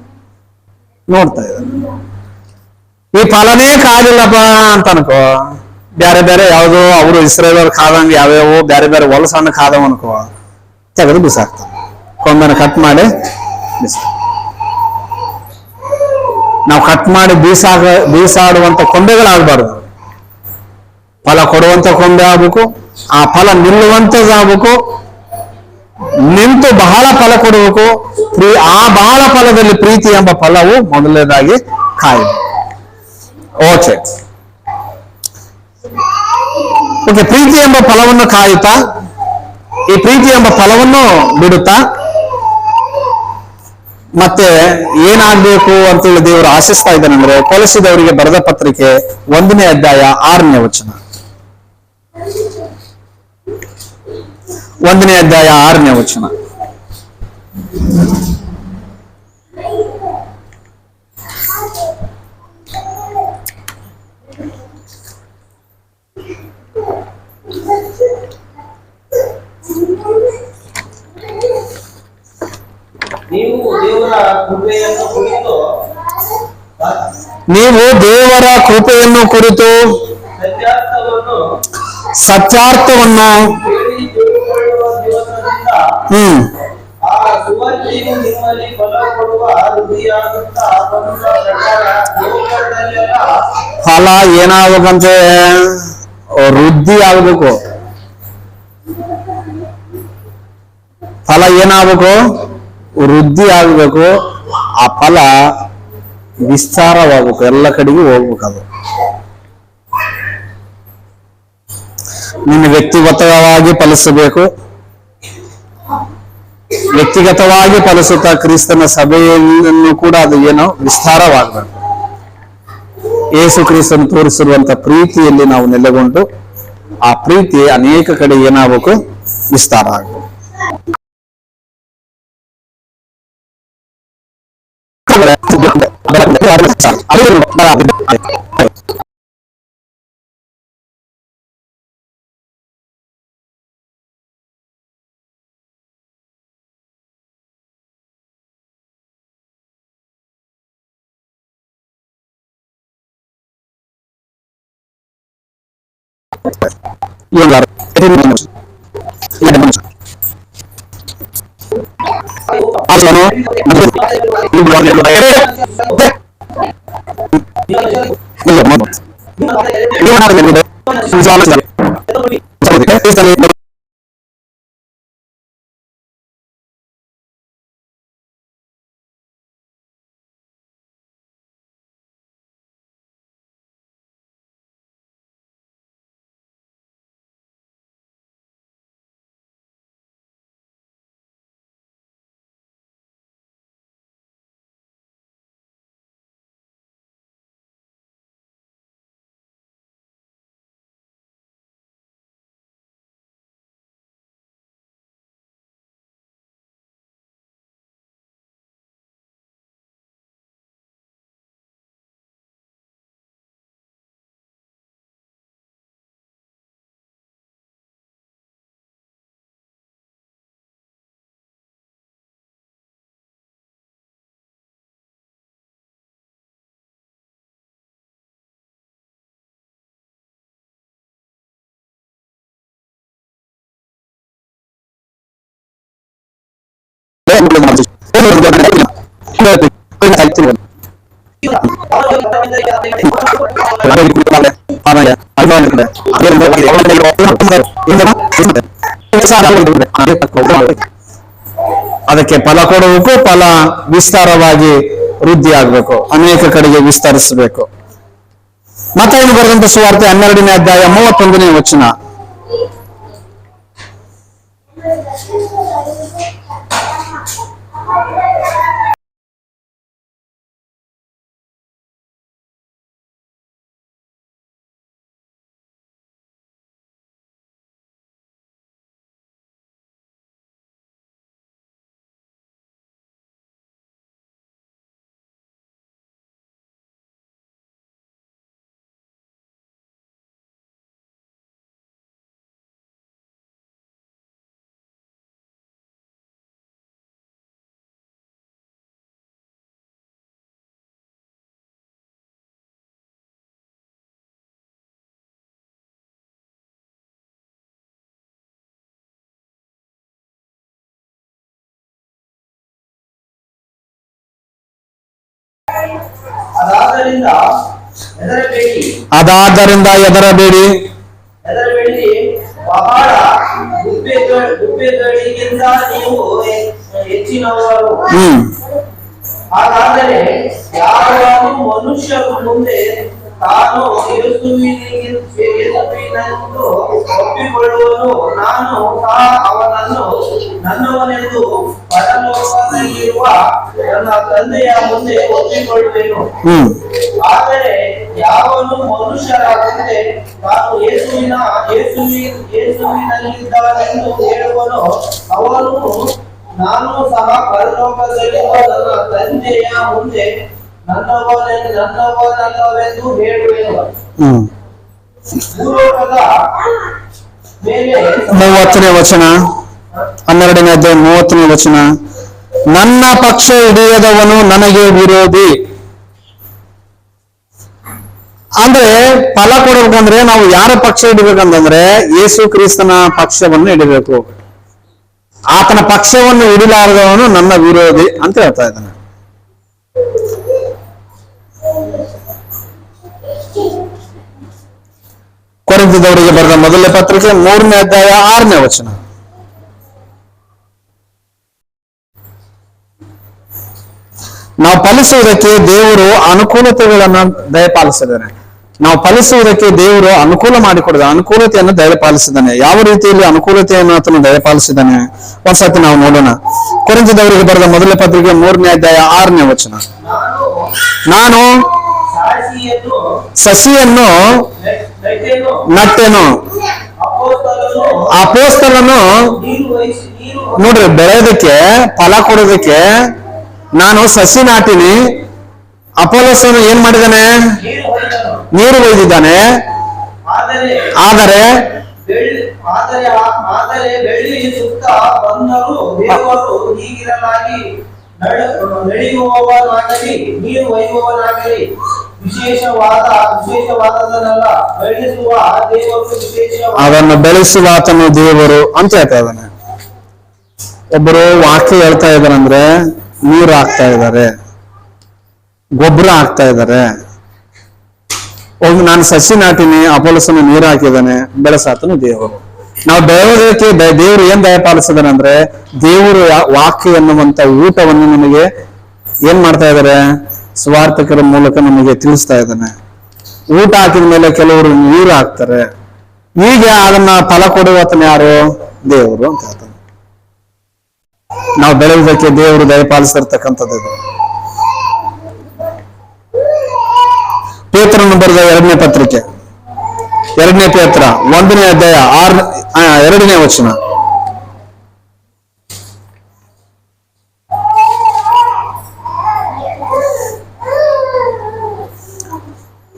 Speaker 2: ಈ ಫಲನೇ ಕಾಯಲಿಲ್ಲಪ್ಪ ಅಂತ ಅನ್ಕೋ, ಬೇರೆ ಬೇರೆ ಯಾವ್ದು ಅವರು ಇಸ್ರೇಲವ್ರು ಕಾದಂಗೆ ಯಾವ್ಯಾವ ಬೇರೆ ಬೇರೆ ಹೊಲಸನ್ನು ಕಾದವ ಅನ್ಕೋ, ತೆಗೆದು ಬಿಸಾಕ್ತಾನೆ, ಕೊಂಬೆನ ಕಟ್ ಮಾಡಿ ಬಿಸಾಕ. ನಾವು ಕಟ್ ಮಾಡಿ ಬೀಸಾಡುವಂತ ಕೊಂಬೆಗಳಾಗಬಾರ್ದು, ಫಲ ಕೊಡುವಂತ ಕೊಂಬೆ ಆಗ್ಬೇಕು, ಆ ಫಲ ನಿಲ್ಲುವಂತದ್ದಾಗಬೇಕು, ನಿಂತು ಬಹಳ ಫಲ ಕೊಡಬೇಕು. ಆ ಬಹಳ ಫಲದಲ್ಲಿ ಪ್ರೀತಿ ಎಂಬ ಫಲವು ಮೊದಲನೇದಾಗಿ ಕಾಯಬೇಕು. ಓಕೆ, ಪ್ರೀತಿ ಎಂಬ ಫಲವನ್ನು ಕಾಯುತ್ತಾ, ಈ ಪ್ರೀತಿ ಎಂಬ ಫಲವನ್ನು ಬಿಡುತ್ತಾ ಮತ್ತೆ ಏನಾಗ್ಬೇಕು ಅಂತೇಳಿ ದೇವರು ಆಶಿಸ್ತಾ ಇದ್ದಾನಂದ್ರೆ, ಕೊಲಸಿದವರಿಗೆ ಬರೆದ ಪತ್ರಿಕೆ 1ನೇ ಅಧ್ಯಾಯ 6ನೇ ವಚನ. 1ನೇ ಅಧ್ಯಾಯ 6ನೇ ವಚನ. ನೀವು ದೇವರ ಕೃಪೆಯನ್ನು ಕುರಿತು ಸತ್ಯಾರ್ಥವನ್ನು ಫಲ ಏನಾಗಬೇಕಂತೆ, ವೃದ್ಧಿ ಆಗ್ಬೇಕು. ಫಲ ಏನಾಗಬೇಕು, ವೃದ್ಧಿ ಆಗ್ಬೇಕು. ಆ ಫಲ ವಿಸ್ತಾರವಾಗಬೇಕು, ಎಲ್ಲ ಕಡೆಗೂ ಹೋಗ್ಬೇಕು. ಅದು ನಿನ್ನ ವ್ಯಕ್ತಿಗತವಾಗಿ ಫಲಿಸಬೇಕು. ವ್ಯಕ್ತಿಗತವಾಗಿ ಫಲಿಸುತ್ತಾ ಕ್ರಿಸ್ತನ ಸಭೆಯನ್ನು ಕೂಡ ಅದು ಏನೋ ವಿಸ್ತಾರವಾಗಬೇಕು. ಯೇಸು ಕ್ರಿಸ್ತನು ತೋರಿಸಿರುವಂತ ಪ್ರೀತಿಯಲ್ಲಿ ನಾವು ನೆಲೆಗೊಂಡು ಆ ಪ್ರೀತಿ ಅನೇಕ ಕಡೆ ಏನಾಗಬೇಕು, ವಿಸ್ತಾರ ಆಗಬೇಕು. ಅದಕ್ಕೆ ಫಲ ಕೊಡುವುದಕ್ಕೂ ಫಲ ವಿಸ್ತಾರವಾಗಿ ವೃದ್ಧಿ ಆಗ್ಬೇಕು, ಅನೇಕ ಕಡೆಗೆ ವಿಸ್ತರಿಸಬೇಕು. ಮತ್ತಾಯನು ಬರೆದಂತ ಸುವಾರ್ತೆ 12ನೇ ಅಧ್ಯಾಯ 31ನೇ ವಚನ.
Speaker 1: ಅದಾದ್ದರಿಂದ
Speaker 2: ಎದರಬೇಡಿ,
Speaker 1: ಬಹಳ ಗುಬ್ಬೆಗಳಿಗಿಂತ ನೀವು ಹೆಚ್ಚಿನವರು. ಹಾಗಾದರೆ ಯಾರು ಮನುಷ್ಯರು ಮುಂದೆ ತಾನು ಯೇಸುವಿನೆಂದು ಒಪ್ಪಿಕೊಳ್ಳುವನು, ನಾನು ಸಹ ಅವನನ್ನು ನನ್ನವನೆಂದು ಪರಲೋಕದಲ್ಲಿರುವ ನನ್ನ ತಂದೆಯ ಮುಂದೆ ಒಪ್ಪಿಕೊಳ್ಳುವೆನು. ಆದರೆ ಯಾವನು ಮನುಷ್ಯರ ಮುಂದೆ ತಾನು ಯೇಸುವಿನಲ್ಲಿದ್ದಾನೆಂದು ಹೇಳುವನೋ ಅವನು ನಾನು ಸಹ ಪರಲೋಕದಲ್ಲಿರುವ ನನ್ನ ತಂದೆಯ ಮುಂದೆ ನನ್ನವನಲ್ಲವೆಂದು ಹೇಳುವೆನು. ಭೂಲೋಕದ ಮೇಲೆ
Speaker 2: 30ನೇ ವಚನ, 12ನೇ ಅಧ್ಯಾಯ 30ನೇ ವಚನ. ನನ್ನ ಪಕ್ಷ ಹಿಡಿಯದವನು ನನಗೆ ವಿರೋಧಿ. ಅಂದ್ರೆ ಫಲ ಕೊಡಬೇಕಂದ್ರೆ ನಾವು ಯಾರ ಪಕ್ಷ ಹಿಡಿಬೇಕಂತಂದ್ರೆ ಯೇಸು ಕ್ರಿಸ್ತನ ಪಕ್ಷವನ್ನು ಹಿಡಿಬೇಕು. ಆತನ ಪಕ್ಷವನ್ನು ಹಿಡಿಲಾರದವನು ನನ್ನ ವಿರೋಧಿ ಅಂತ ಹೇಳ್ತಾ ಇದ್ದಾನೆ. ಕೊರಿಂಥದವರಿಗೆ ಬರೆದ ಮೊದಲನೇ ಪತ್ರಿಕೆ 3ನೇ ಅಧ್ಯಾಯ 6ನೇ ವಚನ. ನಾವು ಫಲಿಸುವುದಕ್ಕೆ ದೇವರು ಅನುಕೂಲತೆಗಳನ್ನು ದಯಪಾಲಿಸಿದ್ದಾನೆ. ನಾವು ಫಲಿಸುವುದಕ್ಕೆ ದೇವರು ಅನುಕೂಲ ಮಾಡಿಕೊಡಿದ ಅನುಕೂಲತೆಯನ್ನು ದಯಪಾಲಿಸಿದ್ದಾನೆ. ಯಾವ ರೀತಿಯಲ್ಲಿ ಅನುಕೂಲತೆಯನ್ನು ಆತನು ದಯಪಾಲಿಸಿದ್ದಾನೆ ಒಂದ್ಸತಿ ನಾವು ನೋಡೋಣ. ಕೊರಿಂಥದವರಿಗೆ ಬರೆದ ಮೊದಲನೇ ಪತ್ರಿಕೆ 3ನೇ ಅಧ್ಯಾಯ 6ನೇ ವಚನ. ನಾನು ಸಸಿಯನ್ನು ನಟ್ಟೆನು, ಅಪೊಸ್ತಲನು ನೋಡ್ರಿ ಬೆಳೆಯೋದಕ್ಕೆ ಫಲ ಕೊಡೋದಕ್ಕೆ ನಾನು ಸಸಿ ನಾಟಿನಿ, ಅಪೊಲೋಸನು ಏನ್ ಮಾಡಿದಾನೆ? ನೀರು ಒಯ್ದಿದ್ದಾನೆ. ಆದರೆ
Speaker 1: ಬೆಳ್ಳಿ ಸುತ್ತ ಬಂದರೂ ದೇವರು ಹೀಗಿರಲಾಗಿ ನಡೆಯುವವನಾಗಲಿ ನೀರು ಒಯ್ಯುವವನಾಗಲಿ ವಿಶೇಷವಾದದನ್ನೆಲ್ಲ ಬೆಳೆಸುವ ದೇವರು
Speaker 2: ಅದನ್ನು ಬೆಳೆಸುವ ಆತನು ದೇವರು ಅಂತ ಹೇಳ್ತಾ ಇದ್ದಾನೆ. ಒಬ್ಬರು ವಾಕ್ಯ ಹೇಳ್ತಾ ಇದ್ದಾರಂದ್ರೆ ನೀರು ಹಾಕ್ತಾ ಇದ್ದಾರೆ. ಗೊಬ್ಬರ ಹಾಕ್ತಾ ಇದ್ದಾರೆ. ಒಮ್ಮೆ ನಾನು ಸಸಿ ನಾಟಿನಿ, ಅಪೋಲಸನ ನೀರು ಹಾಕಿದ್ದಾನೆ, ಬೆಳೆಸಾತನು ದೇವರು. ನಾವು ಬೆಳೆಯೋದಕ್ಕೆ ದೇವರು ಏನ್ ದಯಪಾಲಿಸಿದಾನೆ ಅಂದ್ರೆ, ದೇವರು ವಾಕ್ಯ ಎನ್ನುವಂತ ಊಟವನ್ನು ನಮಗೆ ಏನ್ ಮಾಡ್ತಾ ಇದ್ದಾರೆ, ಸ್ವಾರ್ಥಕರ ಮೂಲಕ ನಮಗೆ ತಿಳಿಸ್ತಾ ಇದ್ದಾನೆ. ಊಟ ಹಾಕಿದ ಮೇಲೆ ಕೆಲವರು ನೀರು ಹಾಕ್ತಾರೆ. ಈಗ ಅದನ್ನ ಫಲ ಕೊಡುವತನ ಯಾರು? ದೇವರು ಅಂತ ಹೇಳ್ತಾನೆ. ನಾವು ಬೆಳೆಯುವುದಕ್ಕೆ ದೇವರು ದಯಪಾಲಿಸಿರ್ತಕ್ಕಂಥದ್ದು ಇದು. ಪೇತ್ರನು ಬರೆದ 2ನೇ ಪತ್ರಿಕೆ, 2ನೇ ಪೇತ್ರ 1ನೇ ಅಧ್ಯಾಯ 2ನೇ ವಚನ.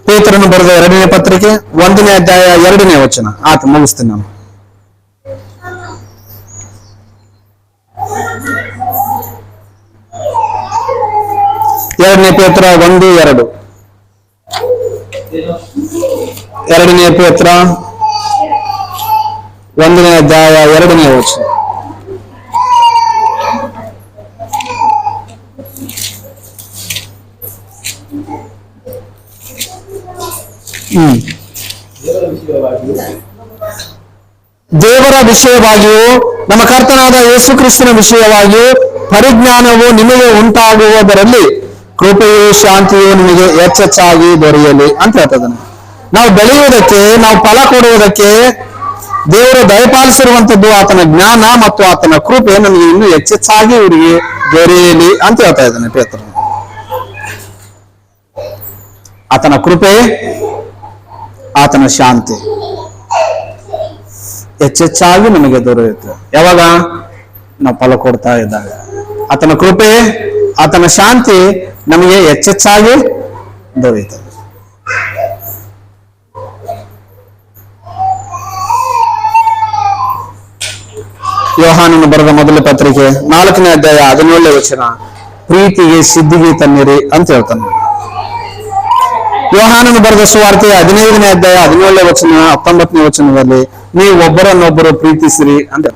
Speaker 2: ಪೇತ್ರನು ಬರೆದ 2ನೇ ಪತ್ರಿಕೆ 1ನೇ ಅಧ್ಯಾಯ 2ನೇ ವಚನ. ಆತ ಮುಗಿಸ್ತೀನಿ ನಾನು. ಎರಡನೇ ಪೇತ್ರ 1:2. 2ನೇ ಪೇತ್ರ 1ನೇ ಅಧ್ಯಾಯ 2ನೇ ವಚನ. ದೇವರ ವಿಷಯವಾಗಿಯೂ ನಮ್ಮ ಕರ್ತನಾದ ಯೇಸು ಕ್ರಿಸ್ತನ ವಿಷಯವಾಗಿಯೂ ಪರಿಜ್ಞಾನವು ನಿಮಗೆ ಉಂಟಾಗುವುದರಲ್ಲಿ ಕೃಪೆಯು ಶಾಂತಿಯು ನಿಮಗೆ ಹೆಚ್ಚೆಚ್ಚಾಗಿ ದೊರೆಯಲಿ ಅಂತ ಹೇಳ್ತದನ್ನು. ನಾವು ಬೆಳೆಯುವುದಕ್ಕೆ, ನಾವು ಫಲ ಕೊಡುವುದಕ್ಕೆ ದೇವರು ದಯಪಾಲಿಸಿರುವಂತದ್ದು ಆತನ ಜ್ಞಾನ ಮತ್ತು ಆತನ ಕೃಪೆ ನಮಗೆ ಇನ್ನೂ ಹೆಚ್ಚೆಚ್ಚಾಗಿ ಇವರಿಗೆ ದೊರೆಯಲಿ ಅಂತ ಹೇಳ್ತಾ ಇದ್ದಾನೆ ಪೇತ್ರ. ಆತನ ಕೃಪೆ, ಆತನ ಶಾಂತಿ ಹೆಚ್ಚೆಚ್ಚಾಗಿ ನಮಗೆ ದೊರೆಯುತ್ತೆ. ಯಾವಾಗ? ನಾವು ಫಲ ಕೊಡ್ತಾ ಇದ್ದಾಗ. ಆತನ ಕೃಪೆ, ಆತನ ಶಾಂತಿ ನಮಗೆ ಹೆಚ್ಚೆಚ್ಚಾಗಿ ದೊರೆಯುತ್ತದೆ. ಯೋಹಾನನು ಬರೆದ ಮೊದಲ ಪತ್ರಿಕೆ 4ನೇ ಅಧ್ಯಾಯ 17ನೇ ವಚನ. ಪ್ರೀತಿಗೆ ಸಿದ್ಧಿಗೆ ತನ್ನಿರಿ ಅಂತ ಹೇಳ್ತಾನೆ. ಯೋಹಾನನು ಬರೆದ ಸುವಾರ್ತೆ 15ನೇ ಅಧ್ಯಾಯ 17ನೇ ವಚನ 19ನೇ ವಚನದಲ್ಲಿ ನೀವು ಒಬ್ಬರನ್ನೊಬ್ಬರು ಪ್ರೀತಿಸಿರಿ ಅಂತ.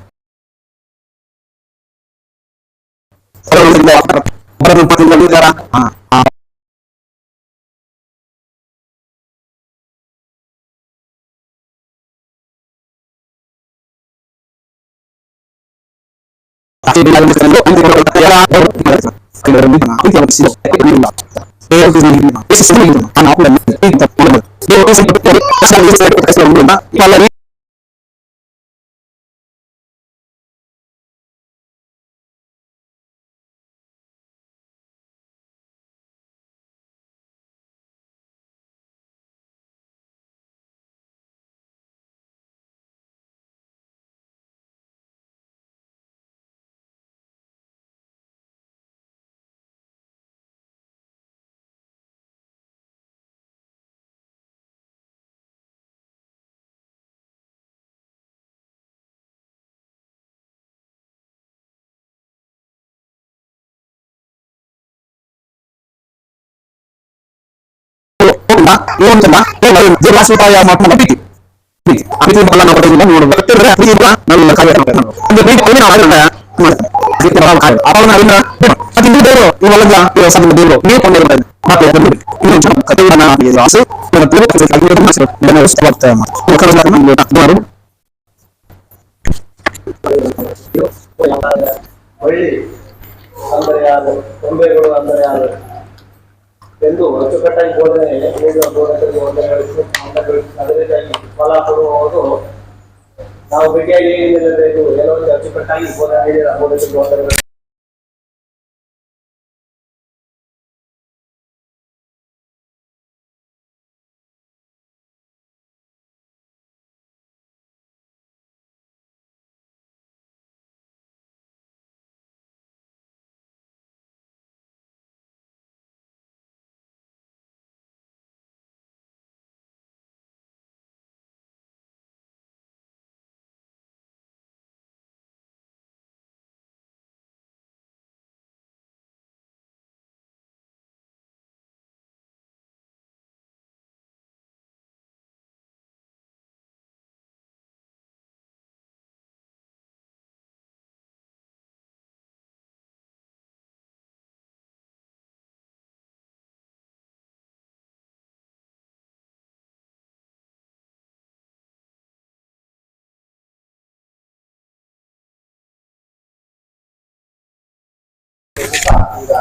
Speaker 1: ಒಳ್ಳಿ ಅಂದರೆ ಯಾರು, ಕೊಂಬೆಗಳು ಅಂದರೆ ಯಾರು ಎಂದು ಅಚ್ಚುಕಟ್ಟಾಗಿ ಬೋಧನೆ ನೀಡುವ ಬೋಧಕರಿಗೆ ಅದರಿಂದಾಗಿ ಫಲ ಕೊಡುವುದು. ನಾವು ಭೇಟಿಯಾಗಿ ಏನಿಲ್ಲದೆ ಏನೋ ಒಂದು ಅಚ್ಚುಕಟ್ಟಾಗಿ ಬೋಧನೆ ನೀಡಿದ ಬೋಧಕರಿಗೆ ಈಗ